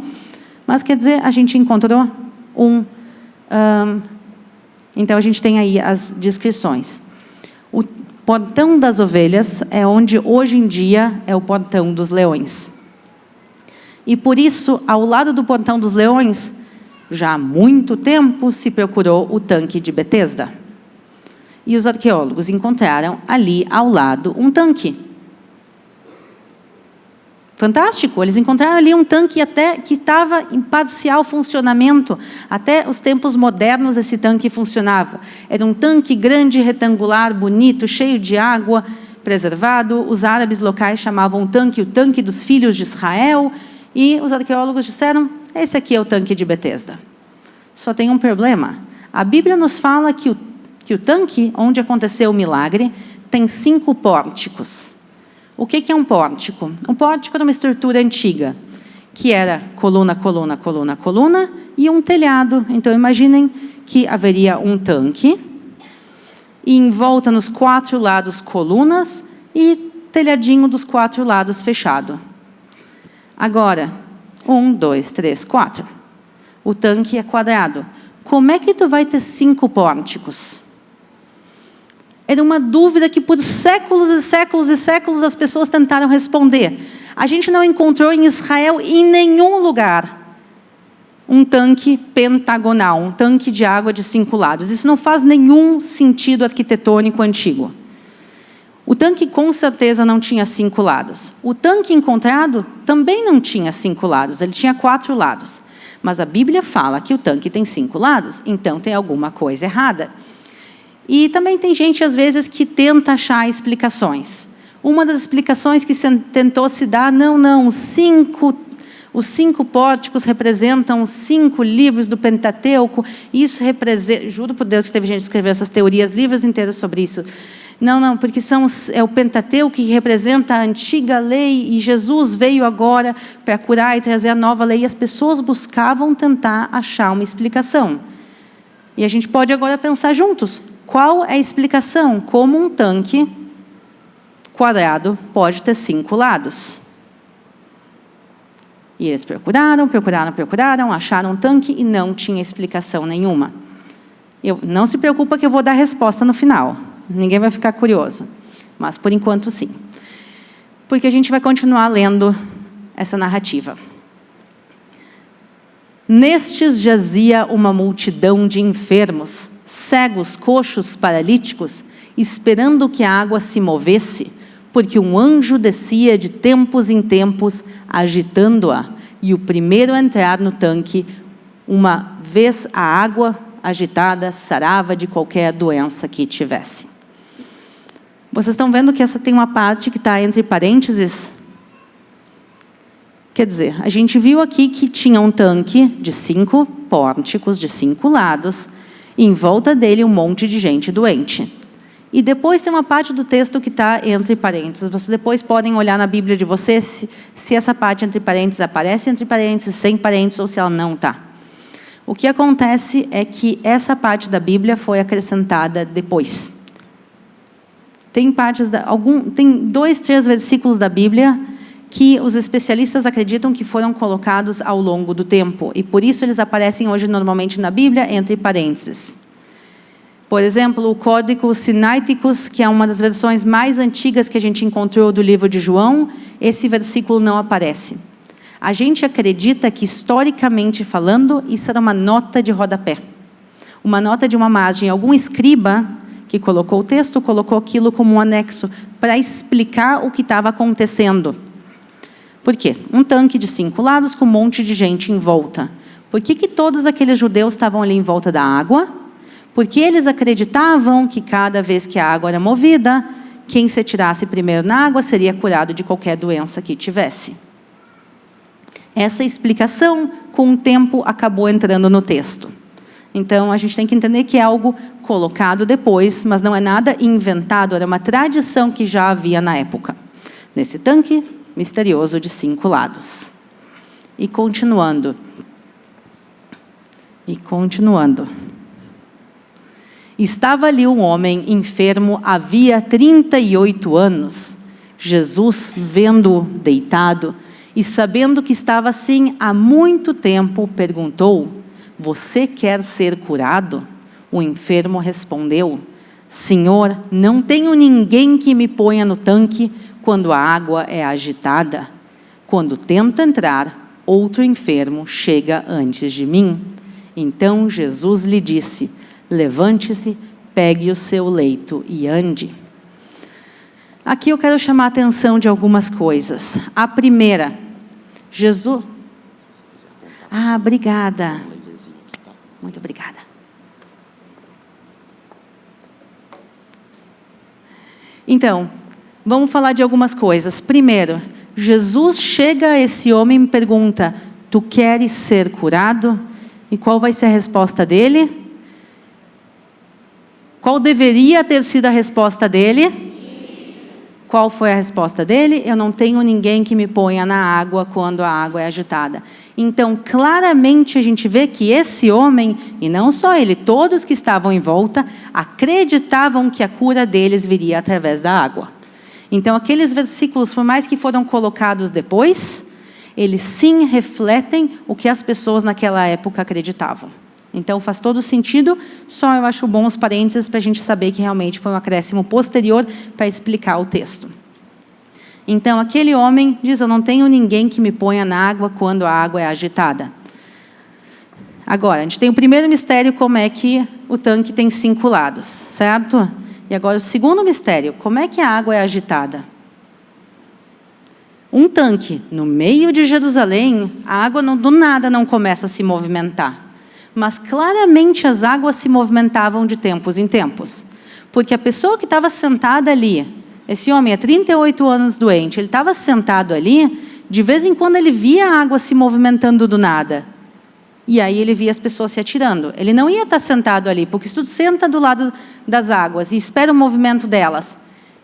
Mas, quer dizer, a gente encontrou um... então, a gente tem aí as descrições. O portão das ovelhas é onde, hoje em dia, é o portão dos leões. E, por isso, ao lado do portão dos leões, já há muito tempo se procurou o tanque de Betesda. E os arqueólogos encontraram ali, ao lado, um tanque. Fantástico! Eles encontraram ali um tanque até que estava em parcial funcionamento. Até os tempos modernos esse tanque funcionava. Era um tanque grande, retangular, bonito, cheio de água, preservado. Os árabes locais chamavam o tanque dos filhos de Israel. E os arqueólogos disseram, esse aqui é o tanque de Betesda. Só tem um problema. A Bíblia nos fala que o tanque, onde aconteceu o milagre, tem 5 pórticos. O que é um pórtico? Um pórtico era uma estrutura antiga, que era coluna, coluna, coluna, coluna, e um telhado. Então, imaginem que haveria um tanque, e em volta, nos 4 lados, colunas, e telhadinho dos 4 lados fechado. Agora, 1, 2, 3, 4. O tanque é quadrado. Como é que tu vai ter 5 pórticos? Era uma dúvida que por séculos e séculos e séculos as pessoas tentaram responder. A gente não encontrou em Israel, em nenhum lugar, um tanque pentagonal, um tanque de água de 5 lados. Isso não faz nenhum sentido arquitetônico antigo. O tanque com certeza não tinha 5 lados. O tanque encontrado também não tinha 5 lados, ele tinha 4 lados. Mas a Bíblia fala que o tanque tem 5 lados, então tem alguma coisa errada. E também tem gente, às vezes, que tenta achar explicações. Uma das explicações que tentou se dar, os 5 pórticos representam os 5 livros do Pentateuco. Isso representa, juro por Deus que teve gente que escreveu essas teorias, livros inteiros sobre isso. Não, porque é o Pentateuco que representa a antiga lei e Jesus veio agora para curar e trazer a nova lei. E as pessoas buscavam tentar achar uma explicação. E a gente pode agora pensar juntos. Qual é a explicação? Como um tanque quadrado pode ter 5 lados? E eles procuraram, acharam um tanque e não tinha explicação nenhuma. Não se preocupa que eu vou dar a resposta no final. Ninguém vai ficar curioso. Mas, por enquanto, sim. Porque a gente vai continuar lendo essa narrativa. Nestes jazia uma multidão de enfermos, cegos, coxos, paralíticos, esperando que a água se movesse, porque um anjo descia de tempos em tempos, agitando-a, e o primeiro a entrar no tanque, uma vez a água agitada, sarava de qualquer doença que tivesse. Vocês estão vendo que essa tem uma parte que está entre parênteses? Quer dizer, a gente viu aqui que tinha um tanque de 5 pórticos, de 5 lados, e em volta dele um monte de gente doente. E depois tem uma parte do texto que está entre parênteses. Vocês depois podem olhar na Bíblia de vocês se essa parte entre parênteses aparece entre parênteses, sem parênteses, ou se ela não está. O que acontece é que essa parte da Bíblia foi acrescentada depois. Tem 2, 3 versículos da Bíblia que os especialistas acreditam que foram colocados ao longo do tempo. E por isso eles aparecem hoje normalmente na Bíblia entre parênteses. Por exemplo, o Código Sinaiticus, que é uma das versões mais antigas que a gente encontrou do livro de João, esse versículo não aparece. A gente acredita que, historicamente falando, isso era uma nota de rodapé. Uma nota de uma margem. Algum escriba que colocou o texto, colocou aquilo como um anexo para explicar o que estava acontecendo. Por quê? Um tanque de 5 lados com um monte de gente em volta. Por que todos aqueles judeus estavam ali em volta da água? Porque eles acreditavam que cada vez que a água era movida, quem se atirasse primeiro na água seria curado de qualquer doença que tivesse. Essa explicação, com o tempo, acabou entrando no texto. Então, a gente tem que entender que é algo colocado depois, mas não é nada inventado, era uma tradição que já havia na época. Nesse tanque misterioso de 5 lados. E continuando. Estava ali um homem enfermo havia 38 anos. Jesus, vendo-o deitado e sabendo que estava assim há muito tempo, perguntou: você quer ser curado? O enfermo respondeu: Senhor, não tenho ninguém que me ponha no tanque quando a água é agitada. Quando tento entrar, outro enfermo chega antes de mim. Então Jesus lhe disse: levante-se, pegue o seu leito e ande. Aqui eu quero chamar a atenção de algumas coisas. A primeira, Jesus... obrigada. Muito obrigada. Então, vamos falar de algumas coisas. Primeiro, Jesus chega a esse homem e pergunta: tu queres ser curado? E qual vai ser a resposta dele? Qual deveria ter sido a resposta dele? Sim. Qual foi a resposta dele? Eu não tenho ninguém que me ponha na água quando a água é agitada. Então, claramente a gente vê que esse homem, e não só ele, todos que estavam em volta, acreditavam que a cura deles viria através da água. Então, aqueles versículos, por mais que foram colocados depois, eles sim refletem o que as pessoas naquela época acreditavam. Então, faz todo sentido, só eu acho bom os parênteses para a gente saber que realmente foi um acréscimo posterior para explicar o texto. Então, aquele homem diz: eu não tenho ninguém que me ponha na água quando a água é agitada. Agora, a gente tem o primeiro mistério, como é que o tanque tem 5 lados, certo? E agora o segundo mistério, como é que a água é agitada? Um tanque no meio de Jerusalém, a água do nada não começa a se movimentar. Mas claramente as águas se movimentavam de tempos em tempos. Porque a pessoa que estava sentada ali, esse homem há 38 anos doente, ele estava sentado ali, de vez em quando ele via a água se movimentando do nada. E aí ele via as pessoas se atirando. Ele não ia estar sentado ali, porque se tu senta do lado das águas e espera o movimento delas,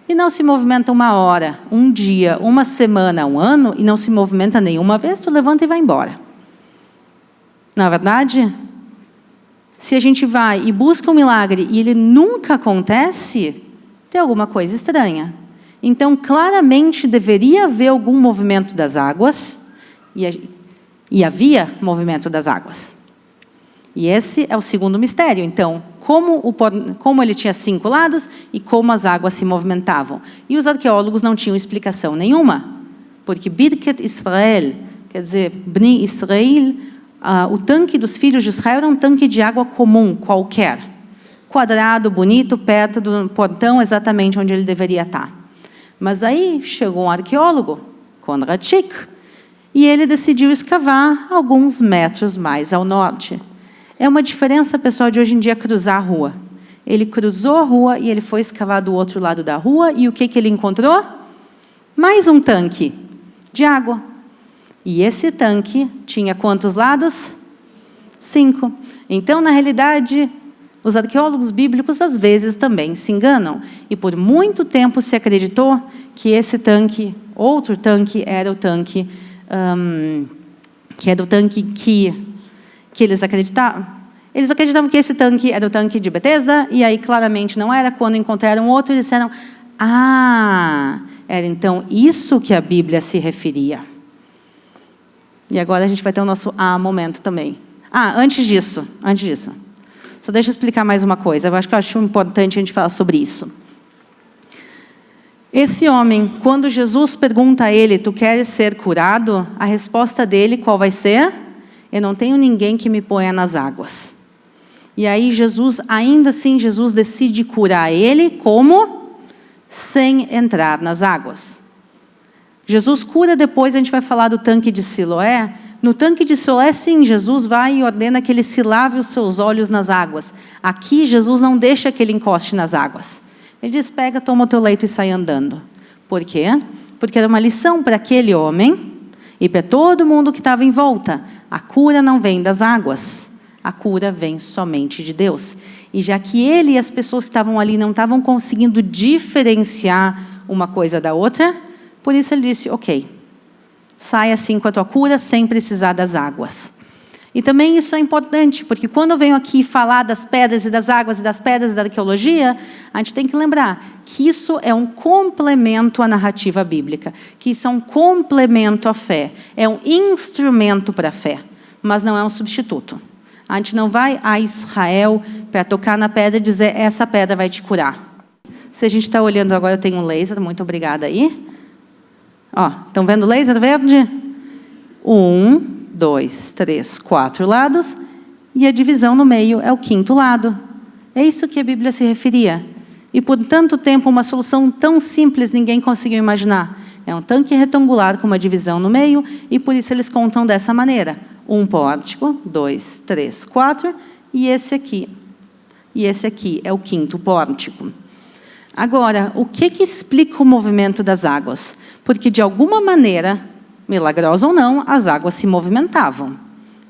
e não se movimenta 1 hora, 1 dia, 1 semana, 1 ano, e não se movimenta nenhuma vez, tu levanta e vai embora. Na verdade, se a gente vai e busca um milagre e ele nunca acontece, tem alguma coisa estranha. Então, claramente, deveria haver algum movimento das águas, e havia movimento das águas. E esse é o segundo mistério. Então, como ele tinha 5 lados e como as águas se movimentavam. E os arqueólogos não tinham explicação nenhuma, porque Birkat Israel, quer dizer, Bnei Israel, o tanque dos filhos de Israel era um tanque de água comum, qualquer. Quadrado, bonito, perto do portão, exatamente onde ele deveria estar. Mas aí chegou um arqueólogo, Konrad Schick, e ele decidiu escavar alguns metros mais ao norte. É uma diferença, pessoal, de hoje em dia cruzar a rua. Ele cruzou a rua e ele foi escavar do outro lado da rua, e o que ele encontrou? Mais um tanque de água. E esse tanque tinha quantos lados? 5. Então, na realidade, os arqueólogos bíblicos às vezes também se enganam. E por muito tempo se acreditou que esse tanque, outro tanque, era o tanque que eles acreditavam. Eles acreditavam que esse tanque era o tanque de Betesda, e aí claramente não era. Quando encontraram outro, eles disseram, era então isso que a Bíblia se referia. E agora a gente vai ter o nosso momento também. Antes disso. Só deixa eu explicar mais uma coisa. Eu acho importante a gente falar sobre isso. Esse homem, quando Jesus pergunta a ele, tu queres ser curado? A resposta dele, qual vai ser? Eu não tenho ninguém que me ponha nas águas. E aí Jesus, ainda assim, Jesus decide curar ele, como? Sem entrar nas águas. Jesus cura, depois a gente vai falar do tanque de Siloé. No tanque de Siloé, sim, Jesus vai e ordena que ele se lave os seus olhos nas águas. Aqui, Jesus não deixa que ele encoste nas águas. Ele diz, pega, toma o teu leito e sai andando. Por quê? Porque era uma lição para aquele homem e para todo mundo que estava em volta. A cura não vem das águas. A cura vem somente de Deus. E já que ele e as pessoas que estavam ali não estavam conseguindo diferenciar uma coisa da outra, por isso ele disse, ok, sai assim com a tua cura, sem precisar das águas. E também isso é importante, porque quando eu venho aqui falar das pedras e das águas e das pedras da arqueologia, a gente tem que lembrar que isso é um complemento à narrativa bíblica, que isso é um complemento à fé, é um instrumento para a fé, mas não é um substituto. A gente não vai a Israel para tocar na pedra e dizer, essa pedra vai te curar. Se a gente está olhando agora, eu tenho um laser, muito obrigada aí. Estão vendo o laser verde? 1, 2, 3, 4 lados, e a divisão no meio é o 5º lado. É isso que a Bíblia se referia. E por tanto tempo, uma solução tão simples, ninguém conseguiu imaginar. É um tanque retangular com uma divisão no meio, e por isso eles contam dessa maneira. 1 pórtico, 2, 3, 4, e esse aqui. E esse aqui é o 5º pórtico. Agora, o que explica o movimento das águas? Porque, de alguma maneira, milagrosa ou não, as águas se movimentavam.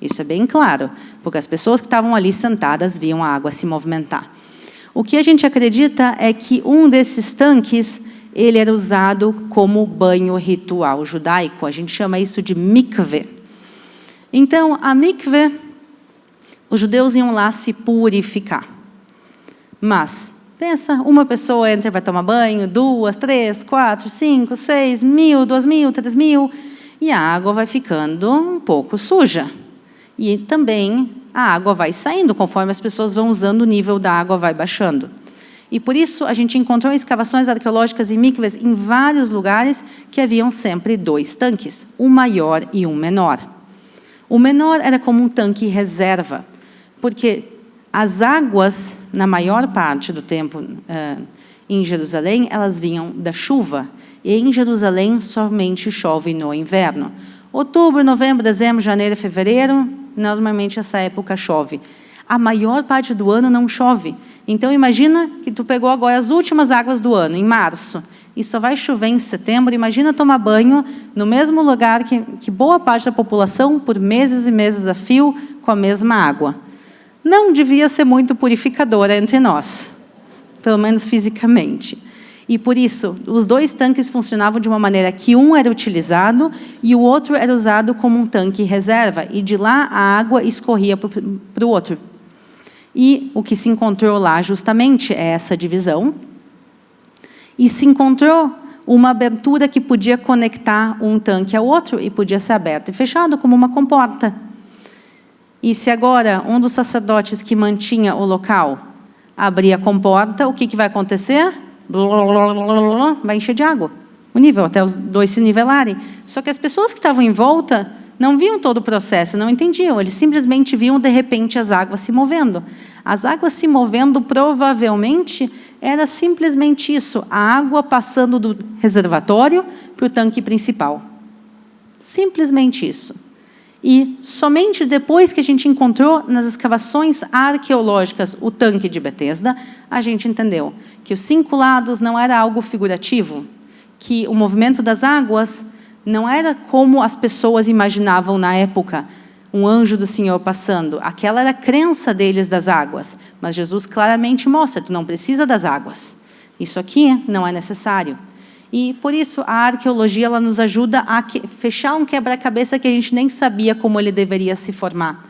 Isso é bem claro, porque as pessoas que estavam ali sentadas viam a água se movimentar. O que a gente acredita é que um desses tanques, ele era usado como banho ritual judaico. A gente chama isso de mikve. Então, a mikve, os judeus iam lá se purificar. Mas, pensa, uma pessoa entra para tomar banho, 2, 3, 4, 5, 6, 1.000, 2.000, 3.000, e a água vai ficando um pouco suja. E também a água vai saindo, conforme as pessoas vão usando, o nível da água vai baixando. E por isso a gente encontrou escavações arqueológicas e mikves em vários lugares que haviam sempre 2 tanques, um maior e um menor. O menor era como um tanque reserva, porque as águas, na maior parte do tempo em Jerusalém, elas vinham da chuva. E em Jerusalém somente chove no inverno. Outubro, novembro, dezembro, janeiro, fevereiro, normalmente essa época chove. A maior parte do ano não chove. Então imagina que tu pegou agora as últimas águas do ano, em março, e só vai chover em setembro. Imagina tomar banho no mesmo lugar que boa parte da população, por meses e meses a fio, com a mesma água. Não devia ser muito purificadora entre nós, pelo menos fisicamente. E por isso, os 2 tanques funcionavam de uma maneira que um era utilizado e o outro era usado como um tanque reserva, e de lá a água escorria para o outro. E o que se encontrou lá justamente é essa divisão. E se encontrou uma abertura que podia conectar um tanque ao outro e podia ser aberto e fechado como uma comporta. E se agora um dos sacerdotes que mantinha o local abrir a comporta, o que vai acontecer? Vai encher de água. O nível, até os 2 se nivelarem. Só que as pessoas que estavam em volta não viam todo o processo, não entendiam. Eles simplesmente viam, de repente, as águas se movendo. As águas se movendo, provavelmente, era simplesmente isso, a água passando do reservatório para o tanque principal. Simplesmente isso. E somente depois que a gente encontrou nas escavações arqueológicas o tanque de Betesda, a gente entendeu que os 5 lados não era algo figurativo, que o movimento das águas não era como as pessoas imaginavam na época, um anjo do Senhor passando. Aquela era a crença deles das águas, mas Jesus claramente mostra, tu não precisa das águas. Isso aqui não é necessário. E, por isso, a arqueologia ela nos ajuda a fechar um quebra-cabeça que a gente nem sabia como ele deveria se formar.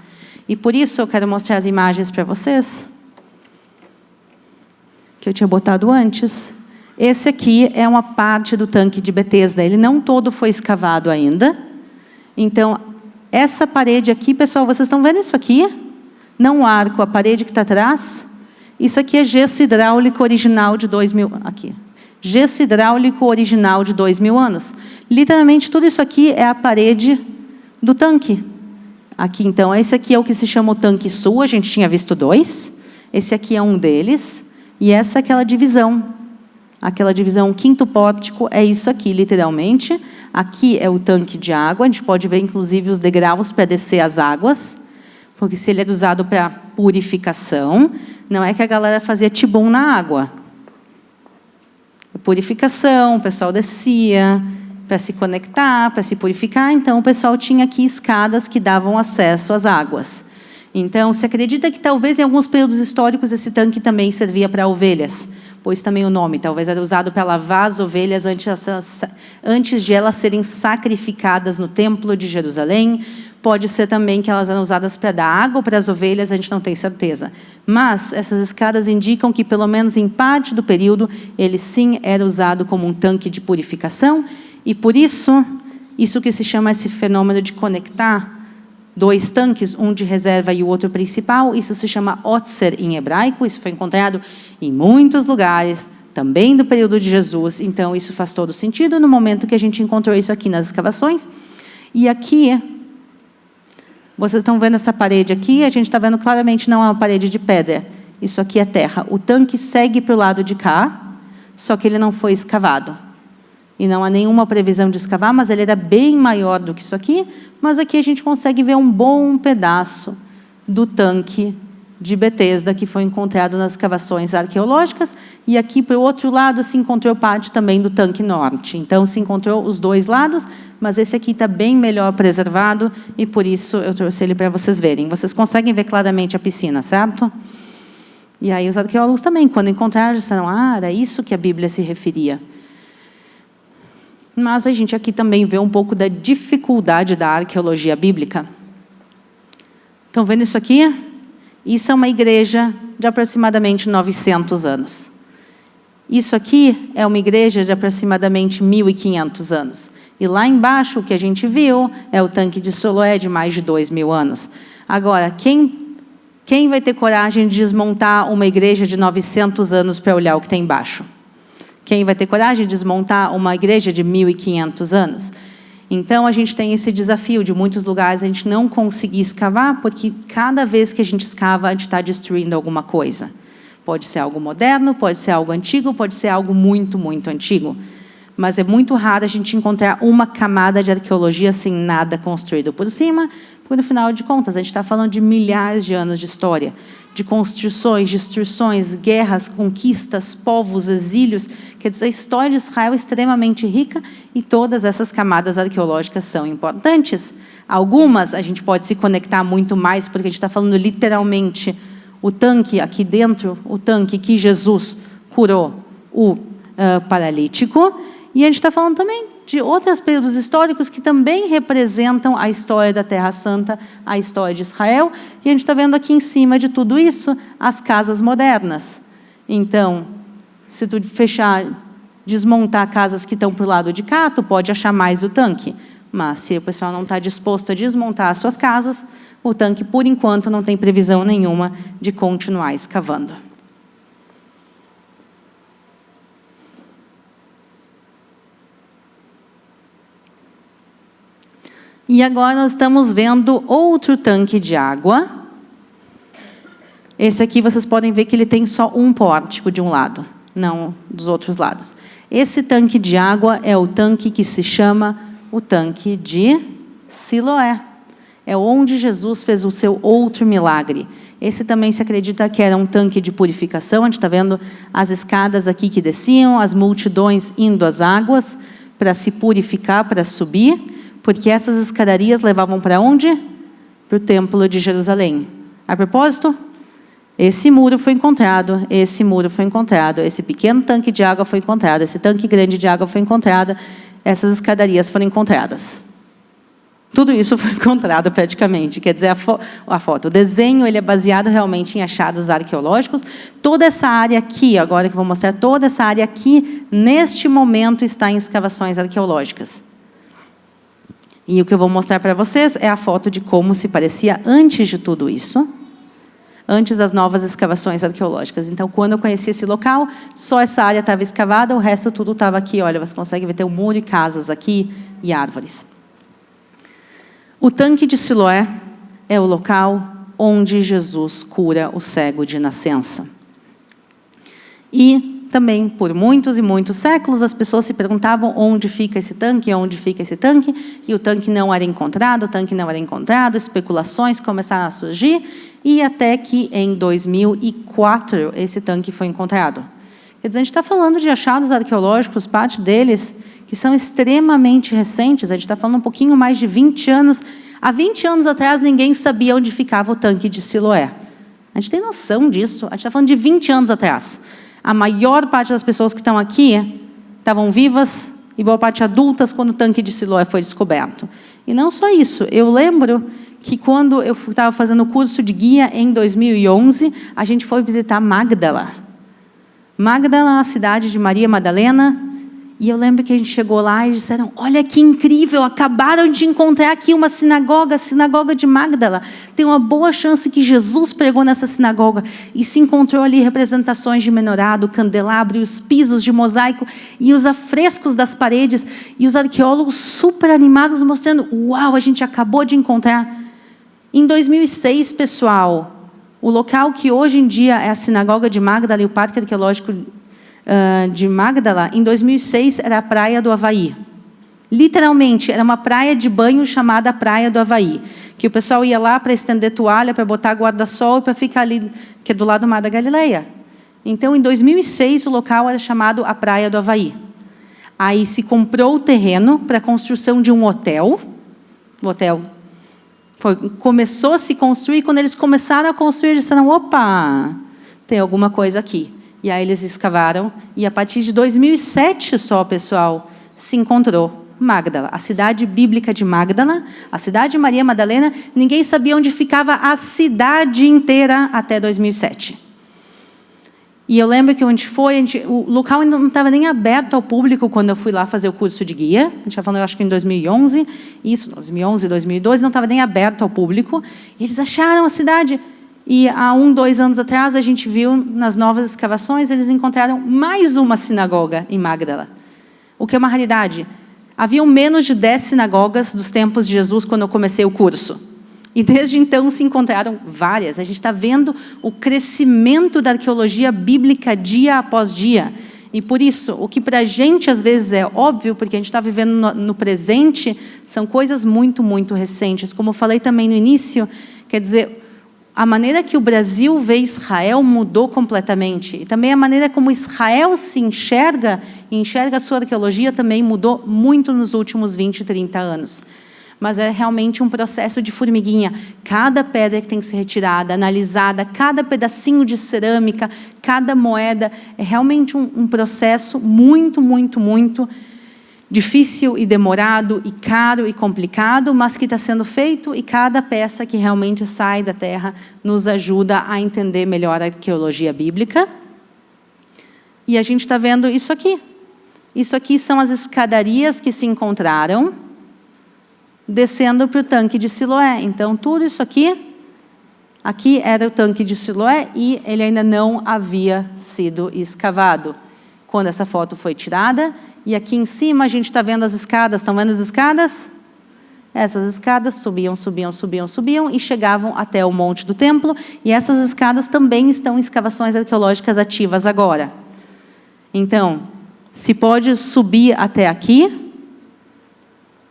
E, por isso, eu quero mostrar as imagens para vocês, que eu tinha botado antes. Esse aqui é uma parte do tanque de Betesda. Ele não todo foi escavado ainda. Então, essa parede aqui, pessoal, vocês estão vendo isso aqui? Não o arco, a parede que está atrás. Isso aqui é gesso hidráulico original de 2000... Aqui. Gesso hidráulico original de 2000 anos. Literalmente, tudo isso aqui é a parede do tanque. Aqui, então, esse aqui é o que se chama o tanque sul, a gente tinha visto 2. Esse aqui é um deles. E essa é aquela divisão. Aquela divisão, o 5º pórtico, é isso aqui, literalmente. Aqui é o tanque de água, a gente pode ver, inclusive, os degraus para descer as águas. Porque se ele é usado para purificação, não é que a galera fazia tibum na água. Purificação, o pessoal descia para se conectar, para se purificar. Então, o pessoal tinha aqui escadas que davam acesso às águas. Então, se acredita que talvez em alguns períodos históricos esse tanque também servia para ovelhas, pois também o nome talvez era usado para lavar as ovelhas antes de elas serem sacrificadas no templo de Jerusalém. Pode ser também que elas eram usadas para dar água para as ovelhas, a gente não tem certeza. Mas essas escadas indicam que, pelo menos em parte do período, ele sim era usado como um tanque de purificação. E por isso, isso que se chama esse fenômeno de conectar 2 tanques, um de reserva e o outro principal, isso se chama Otzer em hebraico, isso foi encontrado em muitos lugares, também do período de Jesus. Então, isso faz todo sentido no momento que a gente encontrou isso aqui nas escavações. E aqui... Vocês estão vendo essa parede aqui? A gente está vendo claramente não é uma parede de pedra. Isso aqui é terra. O tanque segue para o lado de cá, só que ele não foi escavado. E não há nenhuma previsão de escavar, mas ele era bem maior do que isso aqui. Mas aqui a gente consegue ver um bom pedaço do tanque de Betesda, que foi encontrado nas escavações arqueológicas. E aqui, para o outro lado, se encontrou parte também do tanque norte. Então, se encontrou os 2 lados, mas esse aqui está bem melhor preservado, e por isso eu trouxe ele para vocês verem. Vocês conseguem ver claramente a piscina, certo? E aí os arqueólogos também, quando encontraram, disseram, era isso que a Bíblia se referia. Mas a gente aqui também vê um pouco da dificuldade da arqueologia bíblica. Estão vendo isso aqui? Isso é uma igreja de aproximadamente 900 anos. Isso aqui é uma igreja de aproximadamente 1.500 anos. E lá embaixo, o que a gente viu é o tanque de Siloé de mais de 2.000 anos. Agora, quem vai ter coragem de desmontar uma igreja de 900 anos para olhar o que tem embaixo? Quem vai ter coragem de desmontar uma igreja de 1.500 anos? Então, a gente tem esse desafio de muitos lugares a gente não conseguir escavar, porque cada vez que a gente escava, a gente está destruindo alguma coisa. Pode ser algo moderno, pode ser algo antigo, pode ser algo muito, muito antigo. Mas é muito raro a gente encontrar uma camada de arqueologia sem nada construído por cima, porque, no final de contas, a gente está falando de milhares de anos de história, de construções, destruições, guerras, conquistas, povos, exílios. Quer dizer, a história de Israel é extremamente rica e todas essas camadas arqueológicas são importantes. Algumas a gente pode se conectar muito mais, porque a gente está falando literalmente o tanque aqui dentro, o tanque que Jesus curou o paralítico. E a gente está falando também de outros períodos históricos que também representam a história da Terra Santa, a história de Israel. E a gente está vendo aqui em cima de tudo isso as casas modernas. Então, se tu desmontar casas que estão para o lado de cá, tu pode achar mais o tanque. Mas se o pessoal não está disposto a desmontar as suas casas, o tanque, por enquanto, não tem previsão nenhuma de continuar escavando. E agora nós estamos vendo outro tanque de água. Esse aqui vocês podem ver que ele tem só um pórtico de um lado. não dos outros lados. Esse tanque de água é o tanque que se chama o tanque de Siloé. É onde Jesus fez o seu outro milagre. Esse também se acredita que era um tanque de purificação. A gente está vendo as escadas aqui que desciam, as multidões indo às águas para se purificar, para subir, porque essas escadarias levavam para onde? Para o Templo de Jerusalém. A propósito, esse muro foi encontrado, esse muro foi encontrado, esse pequeno tanque de água foi encontrado, esse tanque grande de água foi encontrado, essas escadarias foram encontradas. Tudo isso foi encontrado praticamente, quer dizer, a foto, o desenho ele é baseado realmente em achados arqueológicos. Toda essa área aqui, agora que eu vou mostrar, toda essa área aqui, neste momento, está em escavações arqueológicas. E o que eu vou mostrar para vocês é a foto de como se parecia antes de tudo isso, antes das novas escavações arqueológicas. Então, quando eu conheci esse local, só essa área estava escavada, o resto tudo estava aqui. Olha, você consegue ver, tem um muro e casas aqui e árvores. O tanque de Siloé é o local onde Jesus cura o cego de nascença. E também, por muitos e muitos séculos, as pessoas se perguntavam onde fica esse tanque, onde fica esse tanque, e o tanque não era encontrado, especulações começaram a surgir, e até que em 2004 esse tanque foi encontrado. Quer dizer, a gente está falando de achados arqueológicos, parte deles, que são extremamente recentes, a gente está falando um pouquinho mais de 20 anos. Há 20 anos atrás, ninguém sabia onde ficava o tanque de Siloé. A gente tem noção disso, a gente está falando de 20 anos atrás. A maior parte das pessoas que estão aqui estavam vivas, e boa parte adultas, quando o tanque de Siloé foi descoberto. E não só isso, eu lembro que quando eu estava fazendo o curso de guia em 2011, a gente foi visitar Magdala. Magdala, a cidade de Maria Madalena, e eu lembro que a gente chegou lá e disseram, olha que incrível, acabaram de encontrar aqui uma sinagoga, a sinagoga de Magdala. Tem uma boa chance que Jesus pregou nessa sinagoga. E se encontrou ali representações de menorá, candelabro, os pisos de mosaico e os afrescos das paredes. E os arqueólogos super animados mostrando, uau, a gente acabou de encontrar. Em 2006, pessoal, o local que hoje em dia é a sinagoga de Magdala e o parque arqueológico de Magdala, em 2006, era a Praia do Havaí. Literalmente, era uma praia de banho chamada Praia do Havaí, que o pessoal ia lá para estender toalha, para botar guarda-sol, para ficar ali, que é do lado do Mar da Galileia. Então, em 2006, o local era chamado a Praia do Havaí. Aí se comprou o terreno para a construção de um hotel. O hotel começou a se construir, quando eles começaram a construir, eles disseram, opa, tem alguma coisa aqui. E aí eles escavaram, e a partir de 2007 só, pessoal, se encontrou Magdala, a cidade bíblica de Magdala, a cidade de Maria Madalena, ninguém sabia onde ficava a cidade inteira até 2007. E eu lembro que onde foi, o local ainda não estava nem aberto ao público quando eu fui lá fazer o curso de guia, a gente está falando, eu acho que em 2011, 2012, não estava nem aberto ao público, e eles acharam a cidade. E há 2 anos atrás, a gente viu, nas novas escavações, eles encontraram mais uma sinagoga em Magdala. O que é uma raridade. Haviam menos de 10 sinagogas dos tempos de Jesus, quando eu comecei o curso. E desde então se encontraram várias. A gente está vendo o crescimento da arqueologia bíblica dia após dia. E por isso, o que para a gente às vezes é óbvio, porque a gente está vivendo no presente, são coisas muito, muito recentes. Como eu falei também no início, quer dizer, a maneira que o Brasil vê Israel mudou completamente. E também a maneira como Israel se enxerga, e enxerga a sua arqueologia, também mudou muito nos últimos 20, 30 anos. Mas é realmente um processo de formiguinha. Cada pedra que tem que ser retirada, analisada, cada pedacinho de cerâmica, cada moeda, é realmente um processo muito, muito, muito difícil e demorado, e caro e complicado, mas que está sendo feito, e cada peça que realmente sai da terra nos ajuda a entender melhor a arqueologia bíblica. E a gente está vendo isso aqui. Isso aqui são as escadarias que se encontraram descendo para o tanque de Siloé. Então, tudo isso aqui era o tanque de Siloé, e ele ainda não havia sido escavado quando essa foto foi tirada. E aqui em cima a gente está vendo as escadas. Estão vendo as escadas? Essas escadas subiam, subiam, subiam, subiam e chegavam até o Monte do Templo. E essas escadas também estão em escavações arqueológicas ativas agora. Então, se pode subir até aqui,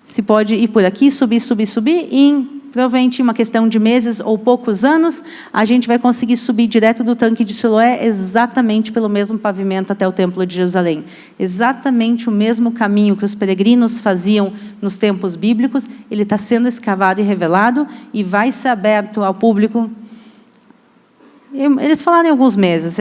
se pode ir por aqui, subir, e provavelmente em uma questão de meses ou poucos anos, a gente vai conseguir subir direto do tanque de Siloé, exatamente pelo mesmo pavimento até o Templo de Jerusalém. Exatamente o mesmo caminho que os peregrinos faziam nos tempos bíblicos, ele está sendo escavado e revelado, e vai ser aberto ao público. Eles falaram em alguns meses,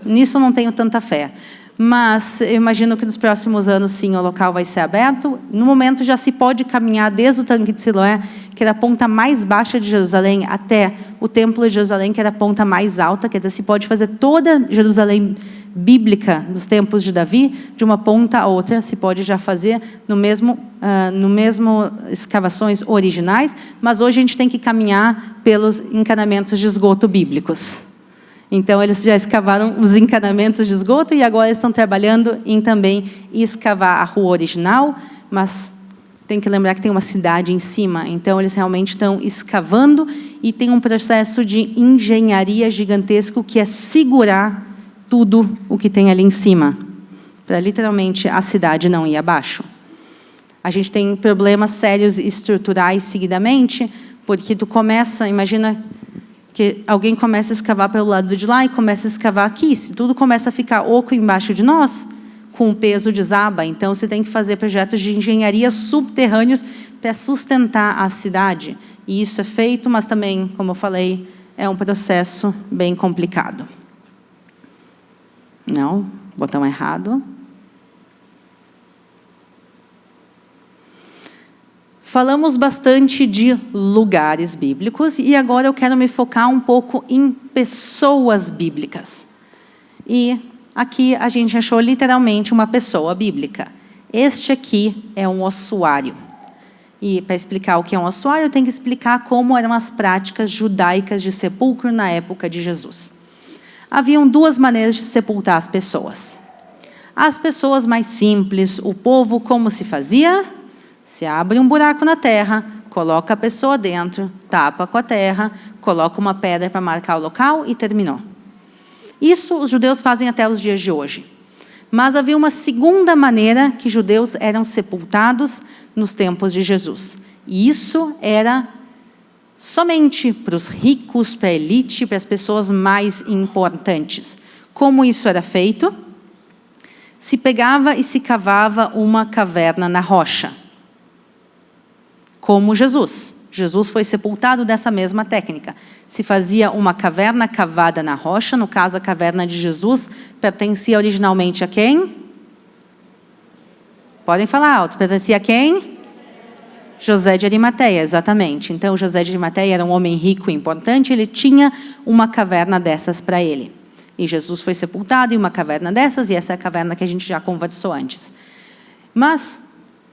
nisso eu não tenho tanta fé. Mas eu imagino que nos próximos anos, sim, o local vai ser aberto. No momento, já se pode caminhar desde o tanque de Siloé, que era a ponta mais baixa de Jerusalém, até o Templo de Jerusalém, que era a ponta mais alta. Quer dizer, se pode fazer toda Jerusalém bíblica dos tempos de Davi, de uma ponta a outra, se pode já fazer no mesmo escavações originais, mas hoje a gente tem que caminhar pelos encanamentos de esgoto bíblicos. Então, eles já escavaram os encanamentos de esgoto e agora estão trabalhando em também escavar a rua original, mas tem que lembrar que tem uma cidade em cima, então eles realmente estão escavando e tem um processo de engenharia gigantesco que é segurar tudo o que tem ali em cima, para literalmente a cidade não ir abaixo. A gente tem problemas sérios estruturais seguidamente, porque tu começa, imagina que alguém começa a escavar pelo lado de lá e começa a escavar aqui. Se tudo começa a ficar oco embaixo de nós, com o peso desaba. Então, você tem que fazer projetos de engenharia subterrâneos para sustentar a cidade. E isso é feito, mas também, como eu falei, é um processo bem complicado. Não, botão errado. Falamos bastante de lugares bíblicos e agora eu quero me focar um pouco em pessoas bíblicas. E aqui a gente achou literalmente uma pessoa bíblica. Este aqui é um ossuário. E para explicar o que é um ossuário, eu tenho que explicar como eram as práticas judaicas de sepulcro na época de Jesus. Haviam duas maneiras de sepultar as pessoas. As pessoas mais simples, o povo, como se fazia? Se abre um buraco na terra, coloca a pessoa dentro, tapa com a terra, coloca uma pedra para marcar o local e terminou. Isso os judeus fazem até os dias de hoje. Mas havia uma segunda maneira que judeus eram sepultados nos tempos de Jesus. E isso era somente para os ricos, para a elite, para as pessoas mais importantes. Como isso era feito? Se pegava e se cavava uma caverna na rocha. Como Jesus. Jesus foi sepultado dessa mesma técnica. Se fazia uma caverna cavada na rocha, no caso a caverna de Jesus, pertencia originalmente a quem? Podem falar alto. Pertencia a quem? José de Arimateia, exatamente. Então José de Arimateia era um homem rico e importante, ele tinha uma caverna dessas para ele. E Jesus foi sepultado em uma caverna dessas, e essa é a caverna que a gente já conversou antes. Mas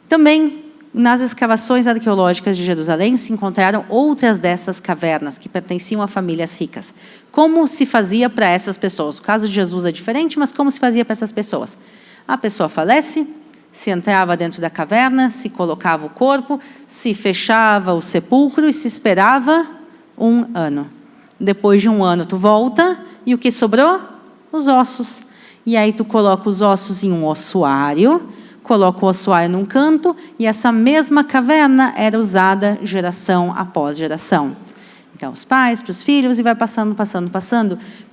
também nas escavações arqueológicas de Jerusalém se encontraram outras dessas cavernas que pertenciam a famílias ricas. Como se fazia para essas pessoas? O caso de Jesus é diferente, mas como se fazia para essas pessoas? A pessoa falece, se entrava dentro da caverna, se colocava o corpo, se fechava o sepulcro e se esperava 1 ano. Depois de 1 ano tu volta e o que sobrou? Os ossos. E aí tu coloca os ossos em um ossuário, coloca o ossuário num canto, e essa mesma caverna era usada geração após geração. Então, os pais, para os filhos, e vai passando.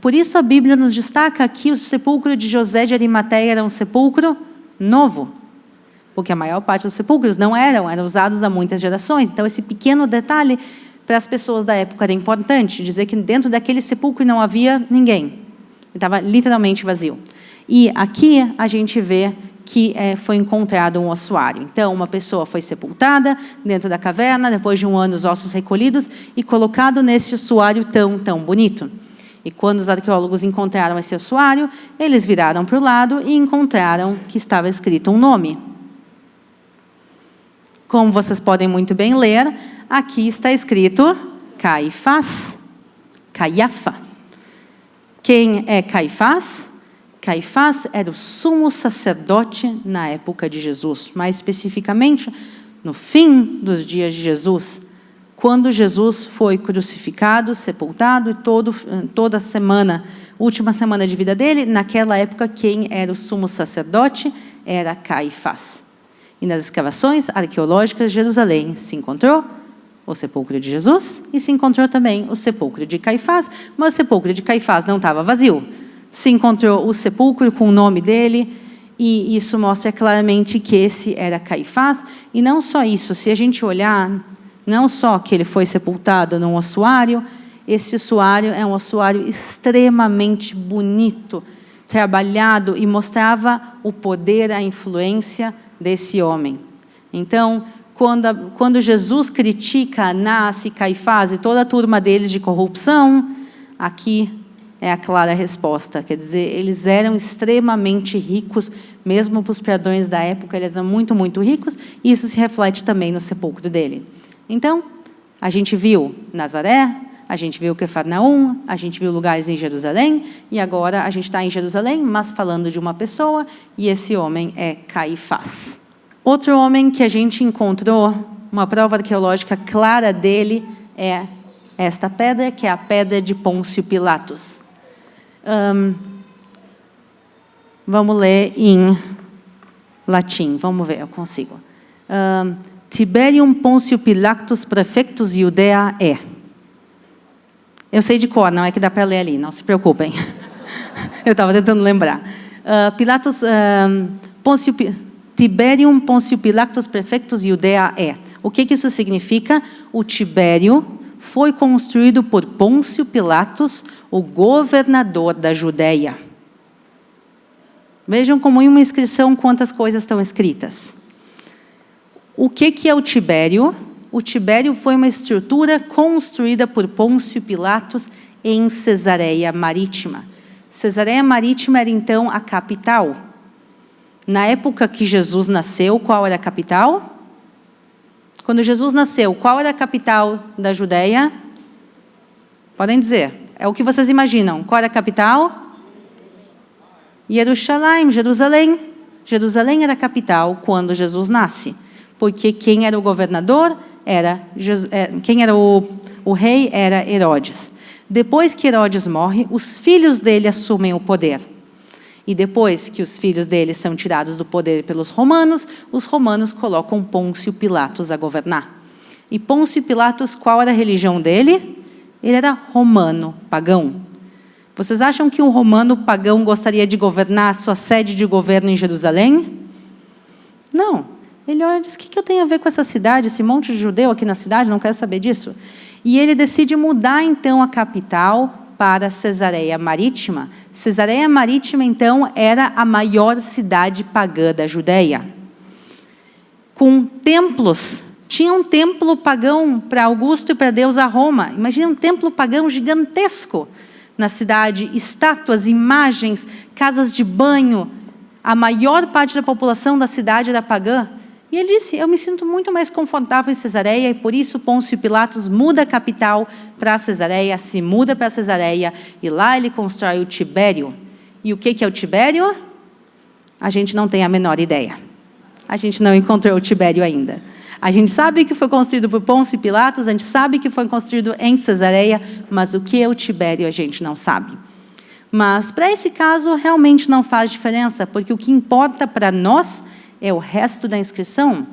Por isso, a Bíblia nos destaca que o sepulcro de José de Arimateia era um sepulcro novo. Porque a maior parte dos sepulcros não eram usados há muitas gerações. Então, esse pequeno detalhe, para as pessoas da época, era importante. Dizer que dentro daquele sepulcro não havia ninguém. Ele estava literalmente vazio. E aqui a gente vê que foi encontrado um ossuário. Então, uma pessoa foi sepultada dentro da caverna, depois de 1 ano, os ossos recolhidos e colocado nesse ossuário tão bonito. E quando os arqueólogos encontraram esse ossuário, eles viraram para o lado e encontraram que estava escrito um nome. Como vocês podem muito bem ler, aqui está escrito Caifás. Caiafa. Quem é Caifás? Caifás era o sumo sacerdote na época de Jesus, mais especificamente no fim dos dias de Jesus, quando Jesus foi crucificado, sepultado, e toda semana, última semana de vida dele, naquela época, quem era o sumo sacerdote era Caifás. E nas escavações arqueológicas de Jerusalém se encontrou o sepulcro de Jesus e se encontrou também o sepulcro de Caifás, mas o sepulcro de Caifás não estava vazio. Se encontrou o sepulcro com o nome dele, e isso mostra claramente que esse era Caifás. E não só isso, se a gente olhar, não só que ele foi sepultado num ossuário, esse ossuário é um ossuário extremamente bonito, trabalhado, e mostrava o poder, a influência desse homem. Então, quando Jesus critica Anás e Caifás e toda a turma deles de corrupção, aqui é a clara resposta. Quer dizer, eles eram extremamente ricos, mesmo para os padrões da época, eles eram muito, muito ricos, e isso se reflete também no sepulcro dele. Então, a gente viu Nazaré, a gente viu Cafarnaum, a gente viu lugares em Jerusalém, e agora a gente está em Jerusalém, mas falando de uma pessoa, e esse homem é Caifás. Outro homem que a gente encontrou, uma prova arqueológica clara dele, é esta pedra, que é a pedra de Pôncio Pilatos. Vamos ler em latim, vamos ver, eu consigo. Tiberium Pôncio Pilatus prefectus Judea é. Eu sei de cor, não é que dá para ler ali, não se preocupem. Eu estava tentando lembrar. Tiberium Pôncio Pilatus prefectus Judea é. O que isso significa? O Tibério foi construído por Pôncio Pilatos, o governador da Judeia. Vejam como em uma inscrição quantas coisas estão escritas. O que é o Tibério? O Tibério foi uma estrutura construída por Pôncio Pilatos em Cesareia Marítima. Cesareia Marítima era então a capital. Na época que Jesus nasceu, qual era a capital? Quando Jesus nasceu, qual era a capital da Judeia? Podem dizer. É o que vocês imaginam. Qual era a capital? Jerusalém. Jerusalém era a capital quando Jesus nasce. Porque quem era o governador quem era o rei era Herodes. Depois que Herodes morre, os filhos dele assumem o poder. E depois que os filhos dele são tirados do poder pelos romanos, os romanos colocam Pôncio Pilatos a governar. E Pôncio Pilatos, qual era a religião dele? Ele era romano, pagão. Vocês acham que um romano pagão gostaria de governar sua sede de governo em Jerusalém? Não. Ele olha e diz, o que eu tenho a ver com essa cidade, esse monte de judeu aqui na cidade, não quero saber disso. E ele decide mudar, então, a capital para Cesareia Marítima. Cesareia Marítima, então, era a maior cidade pagã da Judeia. Com templos. Tinha um templo pagão para Augusto e para deusa Roma. Imagina um templo pagão gigantesco na cidade. Estátuas, imagens, casas de banho. A maior parte da população da cidade era pagã. E ele disse, eu me sinto muito mais confortável em Cesareia, e por isso Pôncio Pilatos muda a capital para Cesareia, se muda para Cesareia, e lá ele constrói o Tibério. E o que é o Tibério? A gente não tem a menor ideia. A gente não encontrou o Tibério ainda. A gente sabe que foi construído por Pôncio Pilatos, a gente sabe que foi construído em Cesareia, mas o que é o Tibério a gente não sabe. Mas, para esse caso, realmente não faz diferença, porque o que importa para nós é o resto da inscrição.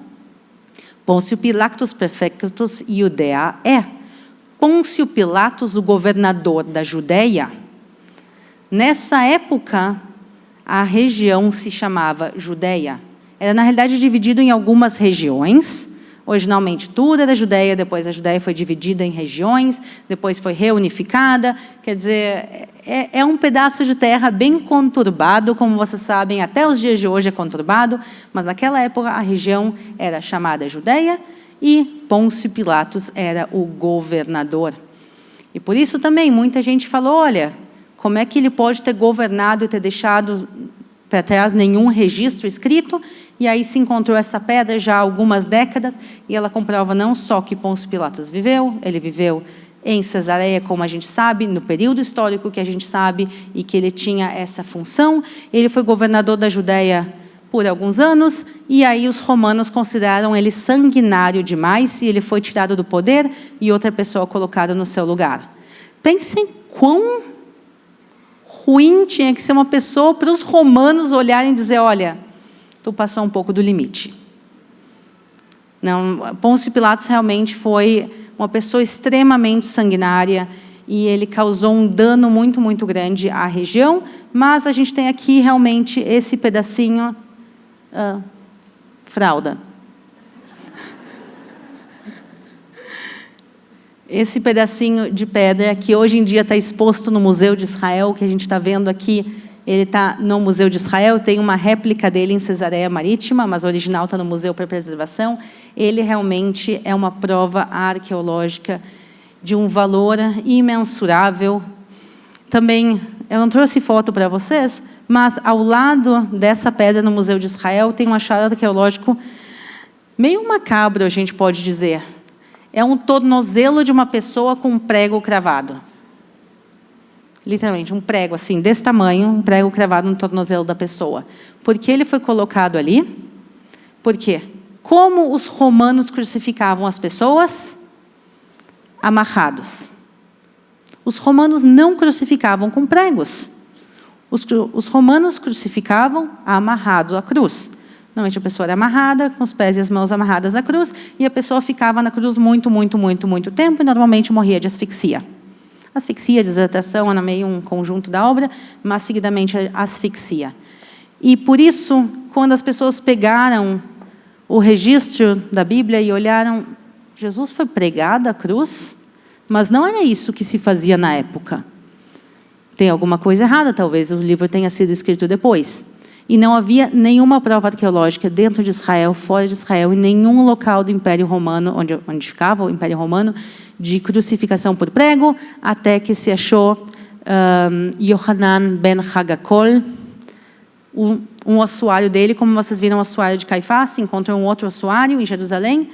Pôncio Pilatus prefectus Judea é. Pôncio Pilatos, o governador da Judeia. Nessa época, a região se chamava Judeia. Era, na realidade, dividido em algumas regiões. Originalmente tudo era Judeia, depois a Judeia foi dividida em regiões, depois foi reunificada. Quer dizer, é um pedaço de terra bem conturbado, como vocês sabem, até os dias de hoje é conturbado, mas naquela época a região era chamada Judeia e Pôncio Pilatos era o governador. E por isso também muita gente falou, olha, como é que ele pode ter governado e ter deixado para trás nenhum registro escrito? E aí se encontrou essa pedra já há algumas décadas, e ela comprova não só que Pôncio Pilatos viveu, ele viveu em Cesareia, como a gente sabe, no período histórico que a gente sabe, e que ele tinha essa função. Ele foi governador da Judeia por alguns anos, e aí os romanos consideraram ele sanguinário demais, e ele foi tirado do poder, e outra pessoa colocada no seu lugar. Pensem quão ruim tinha que ser uma pessoa para os romanos olharem e dizer, olha, tu passou um pouco do limite. Não, Pôncio Pilatos realmente foi uma pessoa extremamente sanguinária, e ele causou um dano muito, muito grande à região, mas a gente tem aqui realmente esse pedacinho, fralda. Esse pedacinho de pedra que hoje em dia está exposto no Museu de Israel, que a gente está vendo aqui, ele está no Museu de Israel, tem uma réplica dele em Cesareia Marítima, mas o original está no Museu para Preservação. Ele realmente é uma prova arqueológica de um valor imensurável. Também, eu não trouxe foto para vocês, mas ao lado dessa pedra no Museu de Israel tem um achado arqueológico meio macabro, a gente pode dizer. É um tornozelo de uma pessoa com um prego cravado. Literalmente, um prego assim, desse tamanho, um prego cravado no tornozelo da pessoa. Por que ele foi colocado ali? Por quê? Como os romanos crucificavam as pessoas? Amarrados. Os romanos não crucificavam com pregos. Os romanos crucificavam amarrados à cruz. Normalmente a pessoa era amarrada, com os pés e as mãos amarradas à cruz, e a pessoa ficava na cruz muito tempo, e normalmente morria de asfixia. Asfixia, desidratação, era meio um conjunto da obra, mas seguidamente a asfixia. E por isso, quando as pessoas pegaram o registro da Bíblia e olharam, Jesus foi pregado à cruz, mas não era isso que se fazia na época. Tem alguma coisa errada, talvez o livro tenha sido escrito depois. E não havia nenhuma prova arqueológica dentro de Israel, fora de Israel, em nenhum local do Império Romano, onde ficava o Império Romano, de crucificação por prego, até que se achou Yohanan ben Hagakol, um ossuário dele, como vocês viram o ossuário de Caifás, se encontrou um outro ossuário em Jerusalém,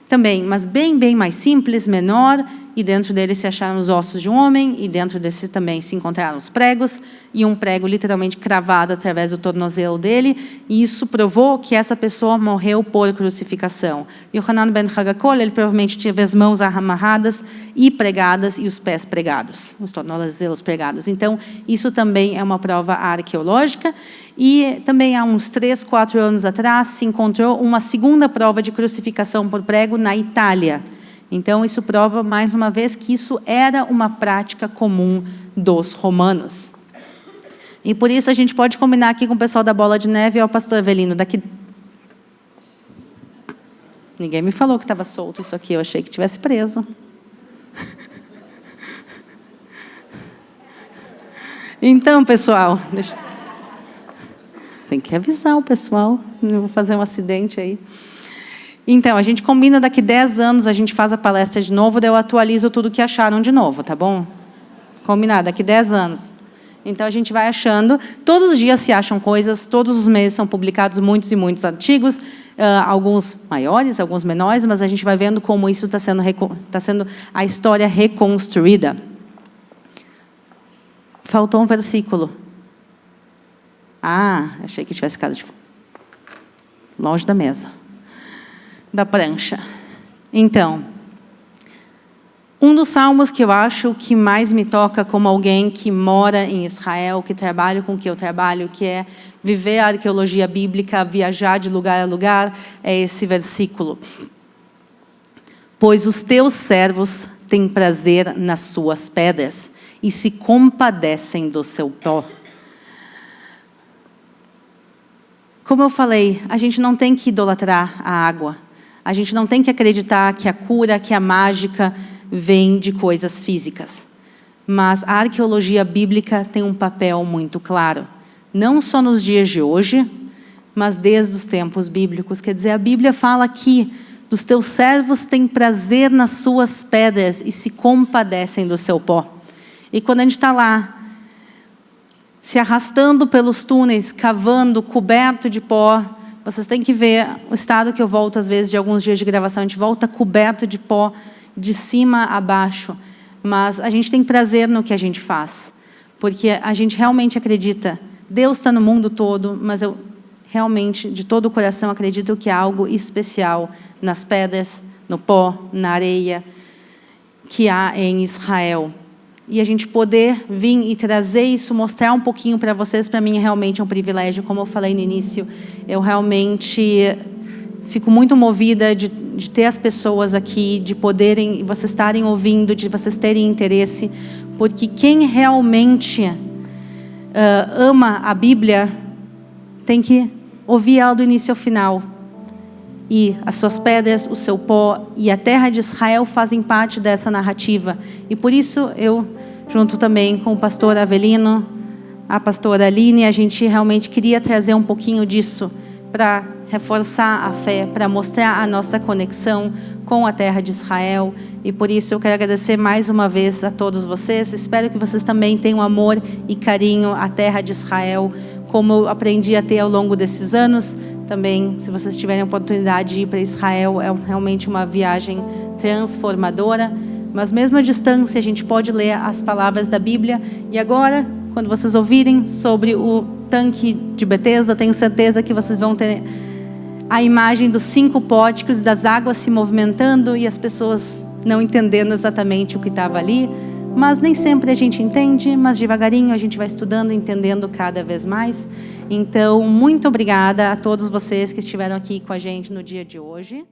também, mas bem mais simples, menor, e dentro dele se acharam os ossos de um homem, e dentro desse também se encontraram os pregos, e um prego literalmente cravado através do tornozelo dele, e isso provou que essa pessoa morreu por crucificação. Yohanan ben Hagakol, ele provavelmente tinha as mãos amarradas e pregadas, e os pés pregados, os tornozelos pregados. Então, isso também é uma prova arqueológica, e também há uns 3, 4 anos atrás se encontrou uma segunda prova de crucificação por prego na Itália. Então, isso prova, mais uma vez, que isso era uma prática comum dos romanos. E por isso a gente pode combinar aqui com o pessoal da Bola de Neve, ó, pastor Avelino, daqui... Ninguém me falou que estava solto isso aqui, eu achei que tivesse preso. Então, pessoal, tem que avisar o pessoal, eu vou fazer um acidente aí. Então, a gente combina daqui 10 anos, a gente faz a palestra de novo, daí eu atualizo tudo que acharam de novo, tá bom? Combinado, daqui 10 anos. Então, a gente vai achando, todos os dias se acham coisas, todos os meses são publicados muitos e muitos artigos, alguns maiores, alguns menores, mas a gente vai vendo como isso está sendo a história reconstruída. Faltou um versículo. Achei que tivesse ficado longe da mesa. Da prancha. Então, um dos salmos que eu acho que mais me toca como alguém que mora em Israel, que trabalha com o que eu trabalho, que é viver a arqueologia bíblica, viajar de lugar a lugar, é esse versículo. Pois os teus servos têm prazer nas suas pedras e se compadecem do seu pó. Como eu falei, a gente não tem que idolatrar a água. A gente não tem que acreditar que a cura, que a mágica vem de coisas físicas. Mas a arqueologia bíblica tem um papel muito claro. Não só nos dias de hoje, mas desde os tempos bíblicos. Quer dizer, a Bíblia fala que os teus servos têm prazer nas suas pedras e se compadecem do seu pó. E quando a gente está lá, se arrastando pelos túneis, cavando, coberto de pó, vocês têm que ver o estado que eu volto, às vezes, de alguns dias de gravação. A gente volta coberto de pó, de cima a baixo. Mas a gente tem prazer no que a gente faz. Porque a gente realmente acredita. Deus está no mundo todo, mas eu realmente, de todo o coração, acredito que há algo especial nas pedras, no pó, na areia, que há em Israel. E a gente poder vir e trazer isso, mostrar um pouquinho para vocês, para mim realmente é um privilégio. Como eu falei no início, eu realmente fico muito movida de ter as pessoas aqui, de poderem, vocês estarem ouvindo, de vocês terem interesse, porque quem realmente ama a Bíblia tem que ouvir ela do início ao final. E as suas pedras, o seu pó e a terra de Israel fazem parte dessa narrativa. E por isso eu, junto também com o pastor Avelino, a pastora Aline, a gente realmente queria trazer um pouquinho disso para reforçar a fé, para mostrar a nossa conexão com a terra de Israel. E por isso eu quero agradecer mais uma vez a todos vocês. Espero que vocês também tenham amor e carinho à terra de Israel, como eu aprendi a ter ao longo desses anos. Também, se vocês tiverem a oportunidade de ir para Israel, é realmente uma viagem transformadora. Mas mesmo à distância, a gente pode ler as palavras da Bíblia. E agora, quando vocês ouvirem sobre o tanque de Betesda, tenho certeza que vocês vão ter a imagem dos 5 pórticos, das águas se movimentando e as pessoas não entendendo exatamente o que estava ali. Mas nem sempre a gente entende, mas devagarinho a gente vai estudando, entendendo cada vez mais. Então, muito obrigada a todos vocês que estiveram aqui com a gente no dia de hoje.